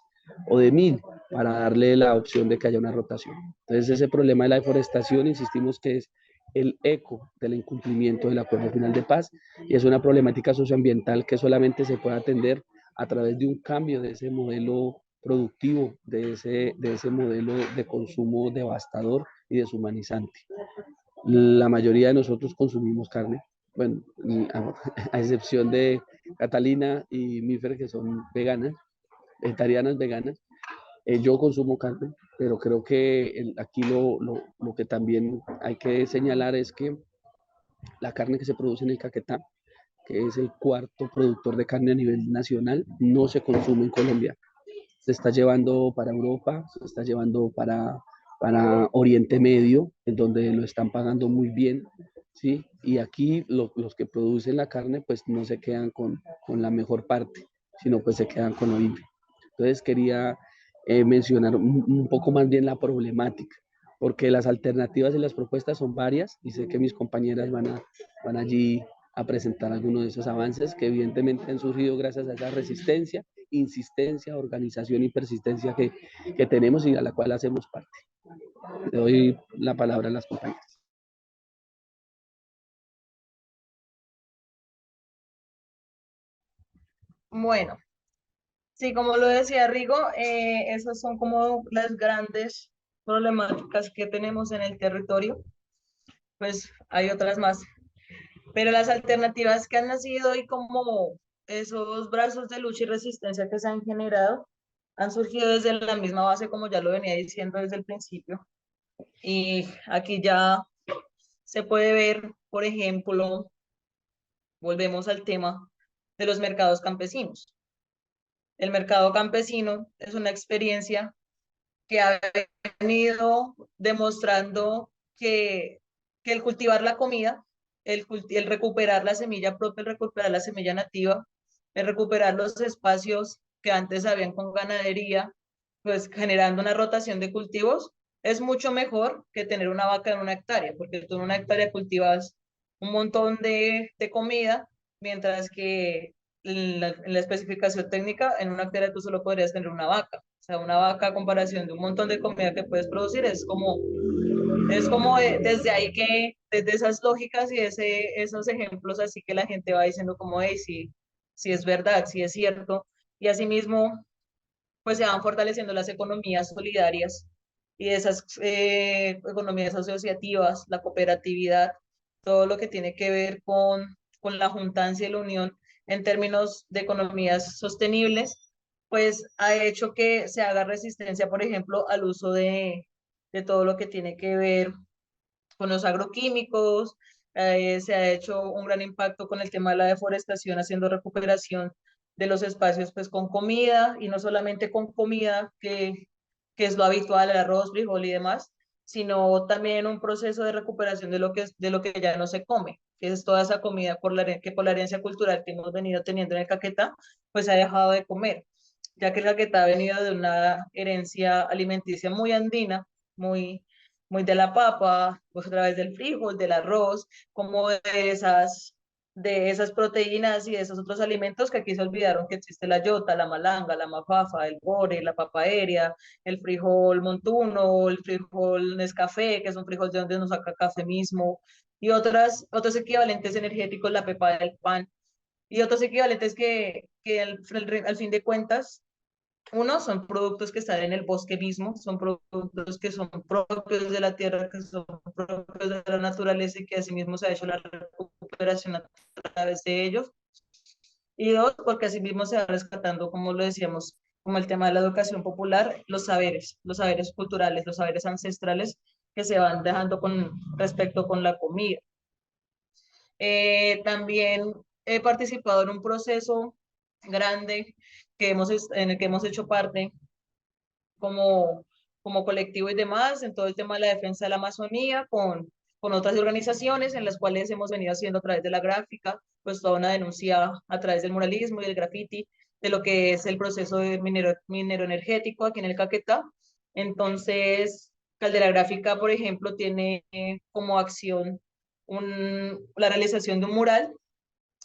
o de 1000 para darle la opción de que haya una rotación. Entonces, ese problema de la deforestación, insistimos que es el eco del incumplimiento del Acuerdo Final de Paz y es una problemática socioambiental que solamente se puede atender a través de un cambio de ese modelo productivo, de ese modelo de consumo devastador y deshumanizante. La mayoría de nosotros consumimos carne, bueno, a excepción de Catalina y Mifer, que son veganas, vegetarianas, veganas. Yo consumo carne, pero creo que aquí lo que también hay que señalar es que la carne que se produce en el Caquetá, que es el cuarto productor de carne a nivel nacional, no se consume en Colombia. Se está llevando para Europa, se está llevando para Oriente Medio, en donde lo están pagando muy bien, ¿sí? Y aquí los que producen la carne, pues no se quedan con la mejor parte, sino pues se quedan con lo libre. Entonces quería mencionar un poco más bien la problemática, porque las alternativas y las propuestas son varias y sé que mis compañeras van allí a presentar algunos de esos avances que evidentemente han surgido gracias a esa resistencia, insistencia, organización y persistencia que tenemos y a la cual hacemos parte. Le doy la palabra a las compañeras. Bueno, sí, como lo decía Rigo, esas son como las grandes problemáticas que tenemos en el territorio. Pues hay otras más, pero las alternativas que han nacido y como esos brazos de lucha y resistencia que se han generado han surgido desde la misma base, como ya lo venía diciendo desde el principio. Y aquí ya se puede ver, por ejemplo, volvemos al tema de los mercados campesinos. El mercado campesino es una experiencia que ha venido demostrando que el cultivar la comida, el recuperar la semilla propia, el recuperar la semilla nativa, el recuperar los espacios que antes habían con ganadería, pues generando una rotación de cultivos, es mucho mejor que tener una vaca en una hectárea, porque tú en una hectárea cultivas un montón de comida, mientras que en la especificación técnica, en una hectárea tú solo podrías tener una vaca. O sea, una vaca a comparación de un montón de comida que puedes producir es como desde ahí que, desde esas lógicas y esos ejemplos así que la gente va diciendo como, hey, sí, sí es verdad, sí es cierto. Y asimismo, pues se van fortaleciendo las economías solidarias y esas economías asociativas, la cooperatividad, todo lo que tiene que ver con la juntancia y la unión en términos de economías sostenibles, pues ha hecho que se haga resistencia, por ejemplo, al uso de todo lo que tiene que ver con los agroquímicos, se ha hecho un gran impacto con el tema de la deforestación, haciendo recuperación de los espacios pues con comida y no solamente con comida que es lo habitual, el arroz, frijol y demás, sino también un proceso de recuperación de lo que ya no se come, que es toda esa comida que por la herencia cultural que hemos venido teniendo en el Caquetá, pues se ha dejado de comer, ya que el Caquetá ha venido de una herencia alimenticia muy andina, muy muy de la papa, pues a través del frijol, del arroz, como de esas proteínas y de esos otros alimentos que aquí se olvidaron que existe la yota, la malanga, la mafafa, el bore, la papa aérea, el frijol montuno, el frijol Nescafé, que es un frijol de donde nos saca café mismo, y otros equivalentes energéticos, la pepa del pan, y otros equivalentes que al fin de cuentas uno, son productos que están en el bosque mismo, son productos que son propios de la tierra, que son propios de la naturaleza y que asimismo se ha hecho la recuperación a través de ellos. Y dos, porque asimismo se va rescatando, como lo decíamos, como el tema de la educación popular, los saberes culturales, los saberes ancestrales que se van dejando con respecto con la comida. También he participado en un proceso grande en el que hemos hecho parte como, como colectivo y demás, en todo el tema de la defensa de la Amazonía, con otras organizaciones en las cuales hemos venido haciendo a través de la gráfica, pues toda una denuncia a través del muralismo y del graffiti, de lo que es el proceso de minero energético aquí en el Caquetá. Entonces, Caldera Gráfica, por ejemplo, tiene como acción la realización de un mural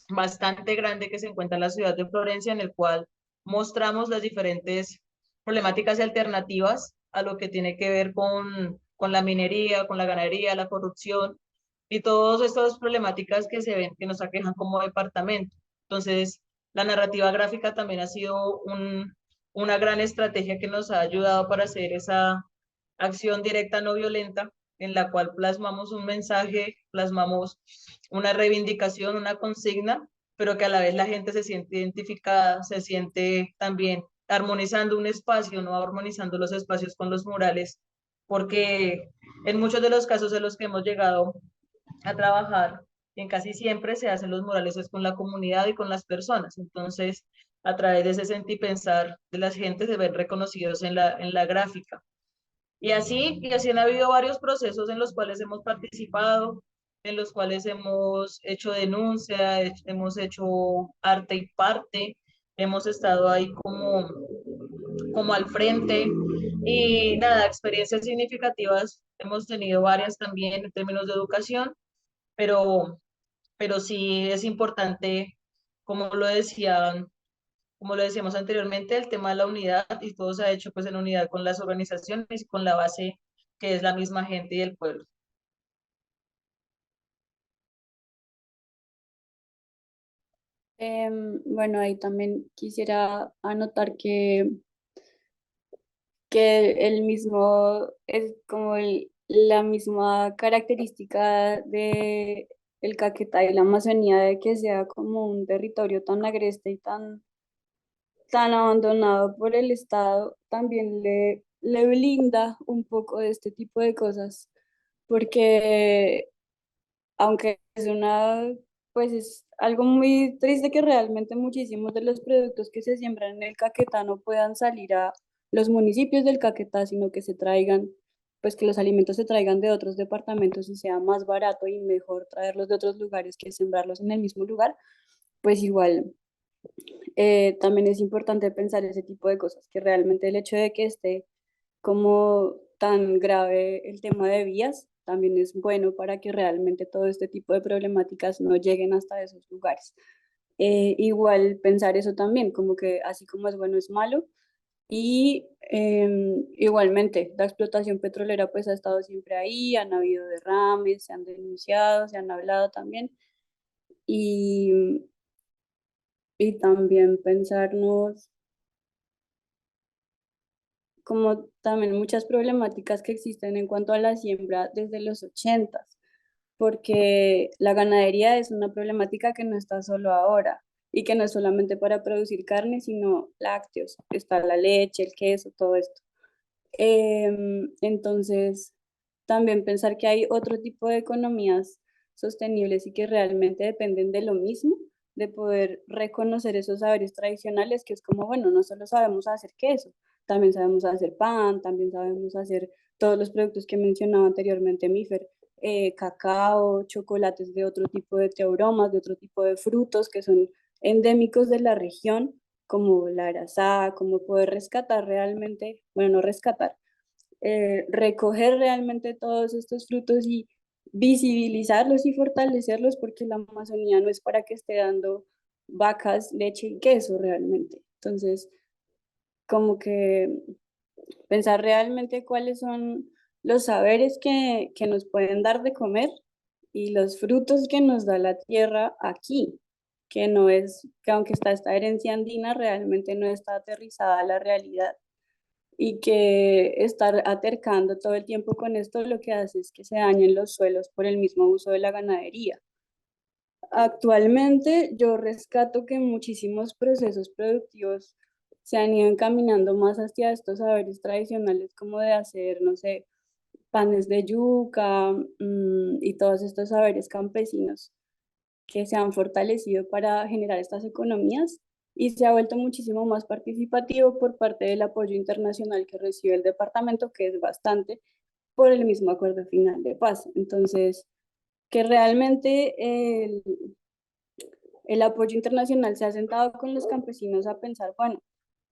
bastante grande que se encuentra en la ciudad de Florencia, en el cual mostramos las diferentes problemáticas y alternativas a lo que tiene que ver con la minería, con la ganadería, la corrupción y todas estas problemáticas que se ven, que nos aquejan como departamento. Entonces, la narrativa gráfica también ha sido una gran estrategia que nos ha ayudado para hacer esa acción directa no violenta en la cual plasmamos un mensaje, plasmamos una reivindicación, una consigna, pero que a la vez la gente se siente identificada, se siente también armonizando un espacio, no armonizando los espacios con los murales, porque en muchos de los casos en los que hemos llegado a trabajar, en casi siempre se hacen los murales es con la comunidad y con las personas. Entonces, a través de ese sentir y pensar de las gentes se ven reconocidos en la gráfica. Y así han habido varios procesos en los cuales hemos participado, en los cuales hemos hecho denuncia, hemos hecho arte y parte, hemos estado ahí como al frente y nada, experiencias significativas hemos tenido varias también en términos de educación, pero, pero sí es importante, como lo decían como lo decíamos anteriormente, el tema de la unidad y todo se ha hecho pues en unidad con las organizaciones y con la base que es la misma gente y el pueblo. Bueno, ahí también quisiera anotar que el mismo, es como la misma característica de el Caquetá y la Amazonía de que sea como un territorio tan agreste y tan abandonado por el Estado, también le blinda un poco de este tipo de cosas, porque aunque pues es algo muy triste que realmente muchísimos de los productos que se siembran en el Caquetá no puedan salir a los municipios del Caquetá, sino que se traigan, pues que los alimentos se traigan de otros departamentos y sea más barato y mejor traerlos de otros lugares que sembrarlos en el mismo lugar, pues igual también es importante pensar ese tipo de cosas, que realmente el hecho de que esté como tan grave el tema de vías también es bueno para que realmente todo este tipo de problemáticas no lleguen hasta esos lugares. Igual pensar eso también, como que así como es bueno es malo. Y igualmente, la explotación petrolera pues ha estado siempre ahí, han habido derrames, se han denunciado, se han hablado también. Y, y también pensarnos como también muchas problemáticas que existen en cuanto a la siembra desde los 80, porque la ganadería es una problemática que no está solo ahora y que no es solamente para producir carne, sino lácteos, está la leche, el queso, todo esto. Entonces, también pensar que hay otro tipo de economías sostenibles y que realmente dependen de lo mismo, de poder reconocer esos saberes tradicionales, que es como, bueno, no solo sabemos hacer queso, también sabemos hacer pan, también sabemos hacer todos los productos que mencionaba anteriormente, Mifer, cacao, chocolates de otro tipo de teobromas, de otro tipo de frutos que son endémicos de la región, como la arazá, como poder rescatar realmente, bueno, no rescatar, recoger realmente todos estos frutos y visibilizarlos y fortalecerlos, porque la Amazonía no es para que esté dando vacas, leche y queso realmente. Entonces, como que pensar realmente cuáles son los saberes que nos pueden dar de comer y los frutos que nos da la tierra aquí, que no es, que aunque está esta herencia andina, realmente no está aterrizada a la realidad y que estar atercando todo el tiempo con esto lo que hace es que se dañen los suelos por el mismo uso de la ganadería. Actualmente yo rescato que muchísimos procesos productivos se han ido encaminando más hacia estos saberes tradicionales como de hacer, no sé, panes de yuca, y todos estos saberes campesinos que se han fortalecido para generar estas economías y se ha vuelto muchísimo más participativo por parte del apoyo internacional que recibe el departamento, que es bastante, por el mismo acuerdo final de paz. Entonces, que realmente el apoyo internacional se ha sentado con los campesinos a pensar, bueno,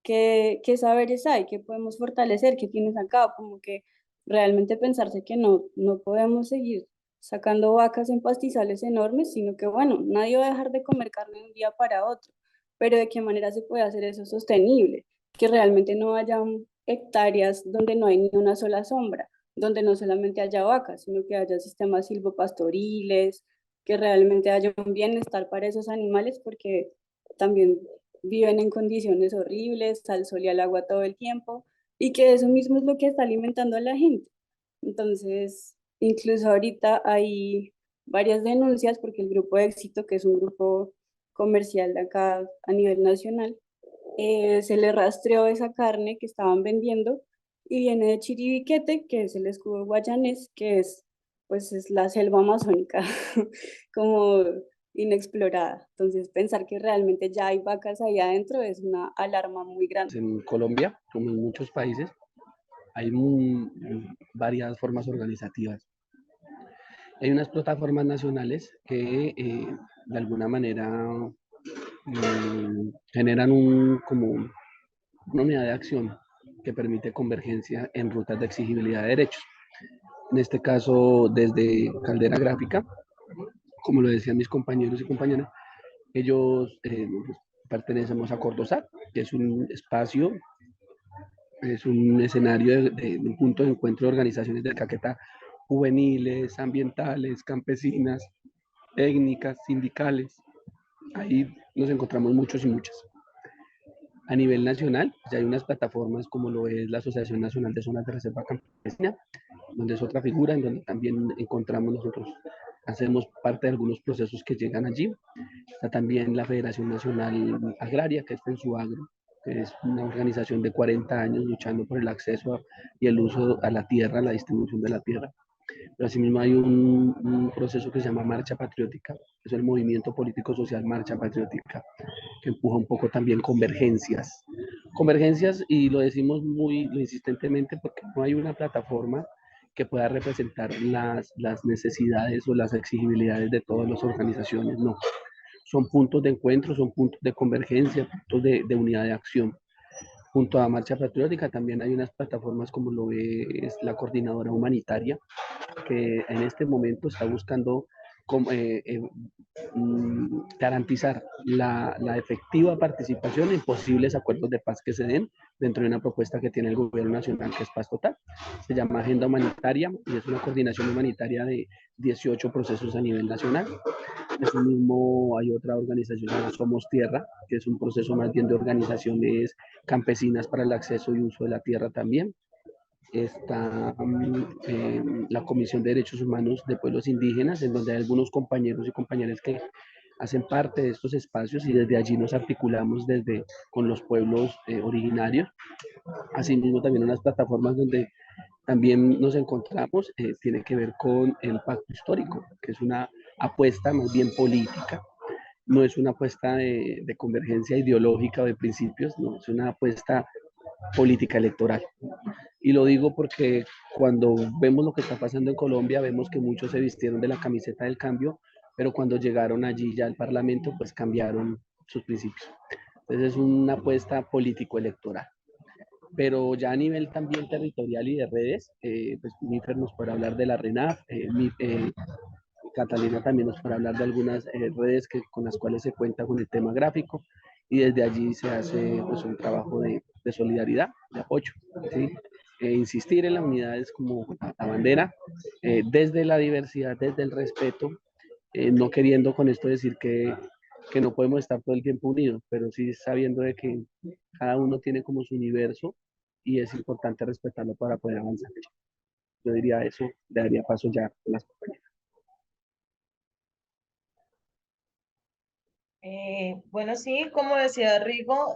qué saberes hay, qué podemos fortalecer, qué tienes acá, como que realmente pensarse que no podemos seguir sacando vacas en pastizales enormes, sino que bueno, nadie va a dejar de comer carne de un día para otro, pero de qué manera se puede hacer eso sostenible, que realmente no haya hectáreas donde no hay ni una sola sombra, donde no solamente haya vacas, sino que haya sistemas silvopastoriles, que realmente haya un bienestar para esos animales, porque también viven en condiciones horribles, al sol y al agua todo el tiempo, y que eso mismo es lo que está alimentando a la gente. Entonces, incluso ahorita hay varias denuncias porque el Grupo Éxito, que es un grupo comercial de acá a nivel nacional, se le rastreó esa carne que estaban vendiendo y viene de Chiribiquete, que es el escudo guayanés, que es, pues, es la selva amazónica, como inexplorada. Entonces, pensar que realmente ya hay vacas ahí adentro es una alarma muy grande. En Colombia, como en muchos países, hay varias formas organizativas. Hay unas plataformas nacionales que de alguna manera generan como una unidad de acción que permite convergencia en rutas de exigibilidad de derechos. En este caso, desde Caldera Gráfica, como lo decían mis compañeros y compañeras, ellos pertenecemos a Cordosat, que es un espacio Es un escenario de un punto de encuentro de organizaciones del Caquetá, juveniles, ambientales, campesinas, técnicas, sindicales. Ahí nos encontramos muchos y muchas. A nivel nacional, ya hay unas plataformas como lo es la Asociación Nacional de Zonas de Reserva Campesina, donde es otra figura, en donde también encontramos nosotros, hacemos parte de algunos procesos que llegan allí. Está también la Federación Nacional Agraria, que es Pensuagro, que es una organización de 40 años luchando por el acceso y el uso a la tierra, la distribución de la tierra. Pero asimismo hay un proceso que se llama Marcha Patriótica, que es el movimiento político social Marcha Patriótica, que empuja un poco también convergencias. Convergencias, y lo decimos muy insistentemente porque no hay una plataforma que pueda representar las necesidades o las exigibilidades de todas las organizaciones, no. Son puntos de encuentro, son puntos de convergencia, puntos de unidad de acción. Junto a Marcha Patriótica también hay unas plataformas como lo es la Coordinadora Humanitaria, que en este momento está buscando garantizar la efectiva participación en posibles acuerdos de paz que se den dentro de una propuesta que tiene el gobierno nacional, que es Paz Total. Se llama Agenda Humanitaria y es una coordinación humanitaria de 18 procesos a nivel nacional. Asimismo, hay otra organización llamada Somos Tierra, que es un proceso más bien de organizaciones campesinas para el acceso y uso de la tierra también. Está la Comisión de Derechos Humanos de Pueblos Indígenas, en donde hay algunos compañeros y compañeras que hacen parte de estos espacios y desde allí nos articulamos con los pueblos originarios. Asimismo, también unas plataformas donde también nos encontramos, tiene que ver con el pacto histórico, que es una apuesta más bien política, no es una apuesta de convergencia ideológica o de principios, no, es una apuesta política electoral. Y lo digo porque cuando vemos lo que está pasando en Colombia, vemos que muchos se vistieron de la camiseta del cambio, pero cuando llegaron allí ya al Parlamento, pues cambiaron sus principios. Entonces es una apuesta político-electoral. Pero ya a nivel también territorial y de redes, pues Mifer nos puede hablar de la RENAF, Catalina también nos podrá hablar de algunas redes con las cuales se cuenta con el tema gráfico y desde allí se hace pues, un trabajo de solidaridad, de apoyo. ¿Sí? Insistir en la unidad es como la bandera, desde la diversidad, desde el respeto, no queriendo con esto decir que no podemos estar todo el tiempo unidos, pero sí sabiendo de que cada uno tiene como su universo y es importante respetarlo para poder avanzar. Yo diría eso, le daría paso ya a las compañeras. Bueno, sí, como decía Rigo,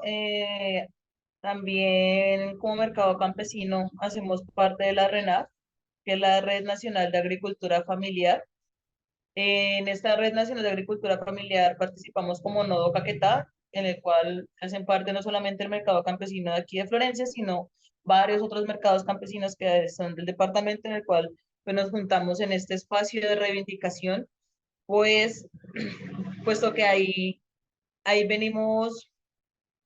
también como Mercado Campesino hacemos parte de la RENAF, que es la Red Nacional de Agricultura Familiar. En esta Red Nacional de Agricultura Familiar participamos como Nodo Caquetá, en el cual hacen parte no solamente el mercado campesino de aquí de Florencia, sino varios otros mercados campesinos que son del departamento, en el cual pues, nos juntamos en este espacio de reivindicación, pues puesto que ahí venimos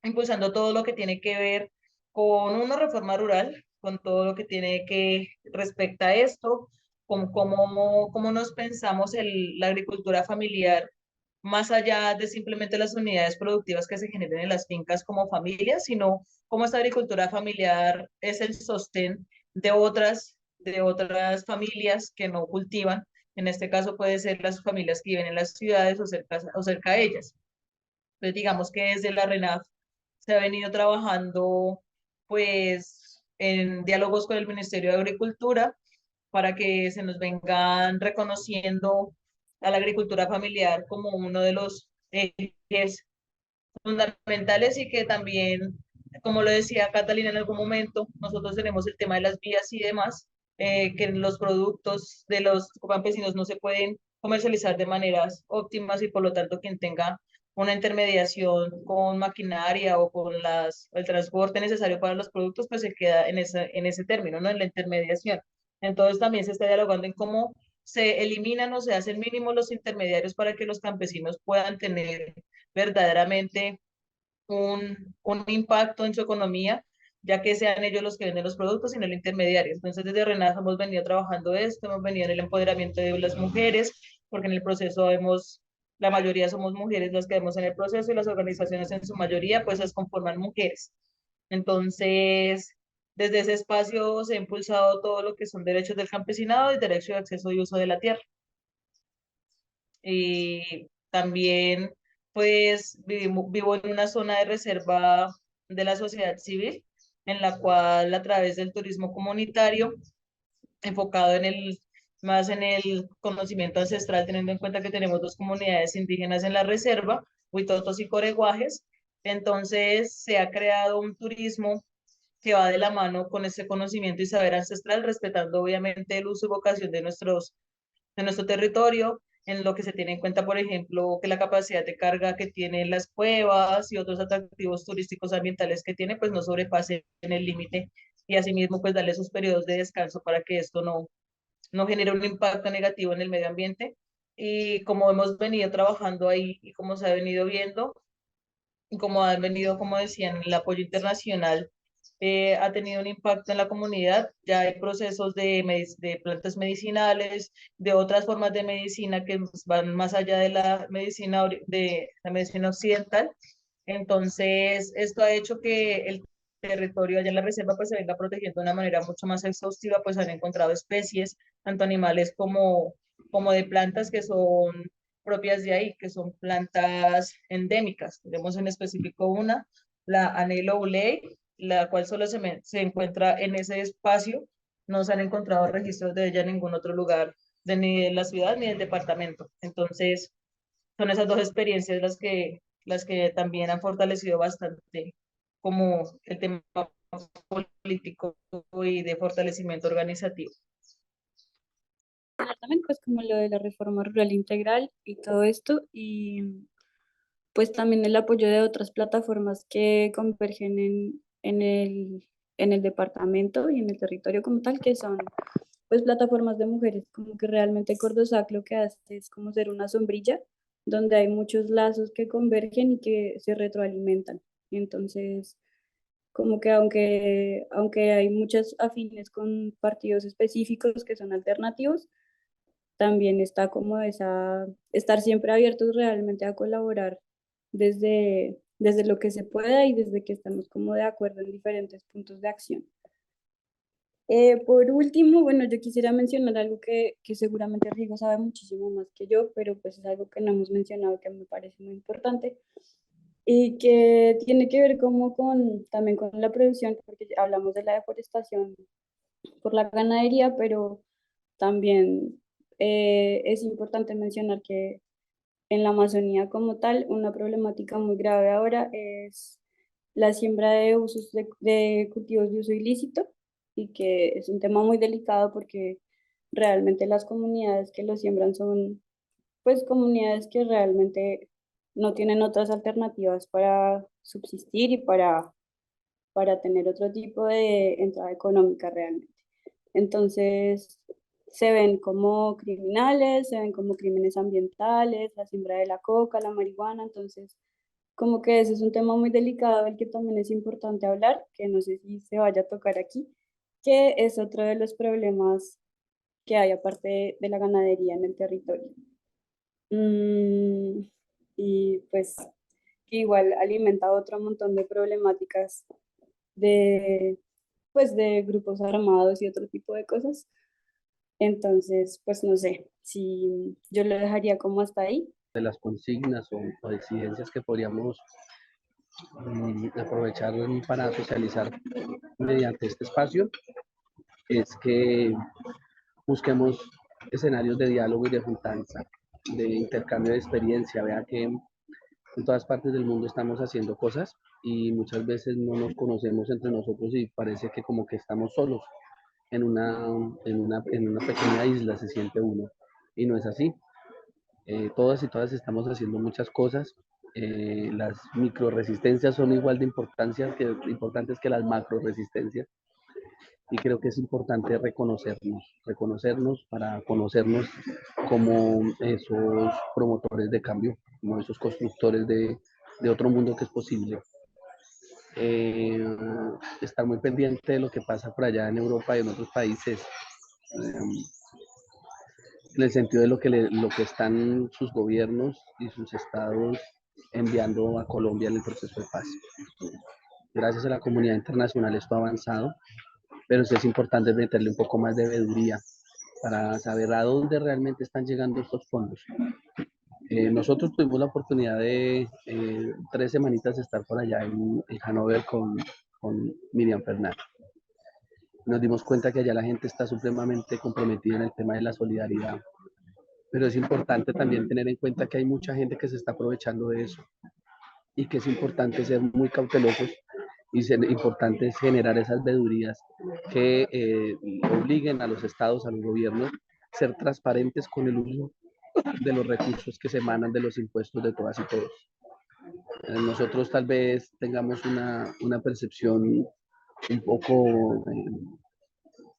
impulsando todo lo que tiene que ver con una reforma rural, con todo lo que tiene que respecta a esto, con cómo nos pensamos la agricultura familiar, más allá de simplemente las unidades productivas que se generen en las fincas como familias, sino cómo esta agricultura familiar es el sostén de otras familias que no cultivan. En este caso puede ser las familias que viven en las ciudades o cerca de ellas. Entonces, digamos que desde la RENAF se ha venido trabajando, pues, en diálogos con el Ministerio de Agricultura para que se nos vengan reconociendo a la agricultura familiar como uno de los ejes fundamentales y que también, como lo decía Catalina en algún momento, nosotros tenemos el tema de las vías y demás, que los productos de los campesinos no se pueden comercializar de maneras óptimas y por lo tanto quien tenga una intermediación con maquinaria o con el transporte necesario para los productos, pues se queda en ese término, ¿no? En la intermediación. Entonces también se está dialogando en cómo se eliminan o se hacen mínimos los intermediarios para que los campesinos puedan tener verdaderamente un impacto en su economía, ya que sean ellos los que venden los productos y no el intermediario. Entonces, desde RENAF hemos venido trabajando esto, hemos venido en el empoderamiento de las mujeres, porque en el proceso la mayoría somos mujeres las que vemos en el proceso y las organizaciones en su mayoría, pues las conforman mujeres. Entonces, desde ese espacio se ha impulsado todo lo que son derechos del campesinado y derecho de acceso y uso de la tierra. Y también, pues, vivo en una zona de reserva de la sociedad civil, en la cual a través del turismo comunitario, enfocado más en el conocimiento ancestral, teniendo en cuenta que tenemos dos comunidades indígenas en la reserva, Huitotos y Coreguajes, entonces se ha creado un turismo que va de la mano con ese conocimiento y saber ancestral, respetando obviamente el uso y vocación de nuestro territorio, en lo que se tiene en cuenta, por ejemplo, que la capacidad de carga que tienen las cuevas y otros atractivos turísticos ambientales que tiene, pues no sobrepasen el límite y asimismo pues darle sus periodos de descanso para que esto no genere un impacto negativo en el medio ambiente. Y como hemos venido trabajando ahí y como se ha venido viendo, y como han venido, como decían, el apoyo internacional ha tenido un impacto en la comunidad. Ya hay procesos de plantas medicinales, de otras formas de medicina que van más allá de de la medicina occidental. Entonces, esto ha hecho que el territorio allá en la reserva pues se venga protegiendo de una manera mucho más exhaustiva, pues han encontrado especies, tanto animales como de plantas que son propias de ahí, que son plantas endémicas. Tenemos en específico una, la Anelo ulei, la cual solo se encuentra en ese espacio. No se han encontrado registros de ella en ningún otro lugar, ni de la ciudad ni del departamento. Entonces, son esas dos experiencias las que también han fortalecido bastante como el tema político y de fortalecimiento organizativo. También pues como lo de la reforma rural integral y todo esto, y pues también el apoyo de otras plataformas que convergen en el departamento y en el territorio como tal, que son pues plataformas de mujeres, como que realmente Cordosac lo que hace es como ser una sombrilla donde hay muchos lazos que convergen y que se retroalimentan. Entonces, como que aunque hay muchas afines con partidos específicos que son alternativos, también está como estar siempre abiertos realmente a colaborar desde lo que se pueda y desde que estamos como de acuerdo en diferentes puntos de acción. Por último, bueno, yo quisiera mencionar algo que seguramente Rigo sabe muchísimo más que yo, pero pues es algo que no hemos mencionado que me parece muy importante y que tiene que ver como también con la producción, porque hablamos de la deforestación por la ganadería, pero también es importante mencionar que en la Amazonía como tal, una problemática muy grave ahora es la siembra de de cultivos de uso ilícito y que es un tema muy delicado porque realmente las comunidades que lo siembran son pues comunidades que realmente no tienen otras alternativas para subsistir y para tener otro tipo de entrada económica realmente. Entonces, se ven como criminales, se ven como crímenes ambientales, la siembra de la coca, la marihuana, entonces, como que ese es un tema muy delicado del que también es importante hablar, que no sé si se vaya a tocar aquí, que es otro de los problemas que hay aparte de la ganadería en el territorio. Mm, y pues que igual alimenta otro montón de problemáticas de, pues, de grupos armados y otro tipo de cosas. Entonces, pues no sé, si yo lo dejaría como hasta ahí. De las consignas o exigencias que podríamos aprovechar para socializar mediante este espacio es que busquemos escenarios de diálogo y de juntanza, de intercambio de experiencia. Vea que en todas partes del mundo estamos haciendo cosas y muchas veces no nos conocemos entre nosotros y parece que como que estamos solos en una pequeña isla se siente uno y no es así. Todas y todas estamos haciendo muchas cosas. Las micro resistencias son igual de importantes que las macro resistencias y creo que es importante reconocernos para conocernos como esos promotores de cambio, como esos constructores de otro mundo que es posible. Eh, Estar muy pendiente de lo que pasa por allá en Europa y en otros países, en el sentido de lo que están sus gobiernos y sus estados enviando a Colombia en el proceso de paz. Gracias a la comunidad internacional esto ha avanzado, pero sí es importante meterle un poco más de veeduría para saber a dónde realmente están llegando estos fondos. Nosotros tuvimos la oportunidad de 3 semanitas de estar por allá en Hannover con Miriam Fernández. Nos dimos cuenta que allá la gente está supremamente comprometida en el tema de la solidaridad, pero es importante también tener en cuenta que hay mucha gente que se está aprovechando de eso y que es importante ser muy cautelosos y es importante generar esas veedurías que obliguen a los estados, a los gobiernos, ser transparentes con el uso de los recursos que se emanan de los impuestos de todas y todos. Nosotros tal vez tengamos una percepción un poco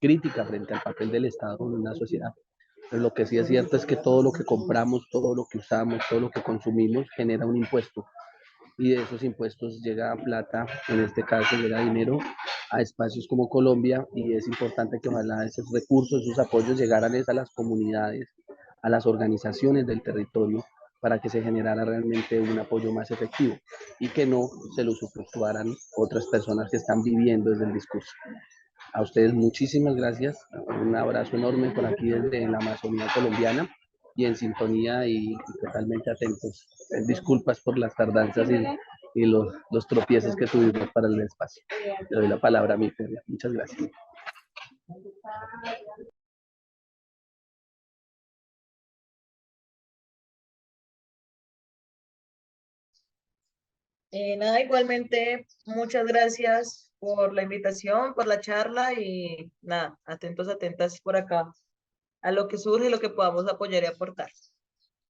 crítica frente al papel del Estado en una sociedad. Pero lo que sí es cierto es que todo lo que compramos, todo lo que usamos, todo lo que consumimos genera un impuesto. Y de esos impuestos llega plata, en este caso llega dinero a espacios como Colombia, y es importante que ojalá esos recursos, esos apoyos llegaran a las comunidades, a las organizaciones del territorio, para que se generara realmente un apoyo más efectivo y que no se lo usufructuaran otras personas que están viviendo desde el discurso. A ustedes muchísimas gracias, un abrazo enorme por aquí desde la Amazonía colombiana y en sintonía y totalmente atentos. Disculpas por las tardanzas y los tropiezos que tuvimos para el espacio. Le doy la palabra a mi Feria. Muchas gracias. Nada, igualmente, muchas gracias por la invitación, por la charla y nada, atentos, atentas por acá a lo que surge, lo que podamos apoyar y aportar.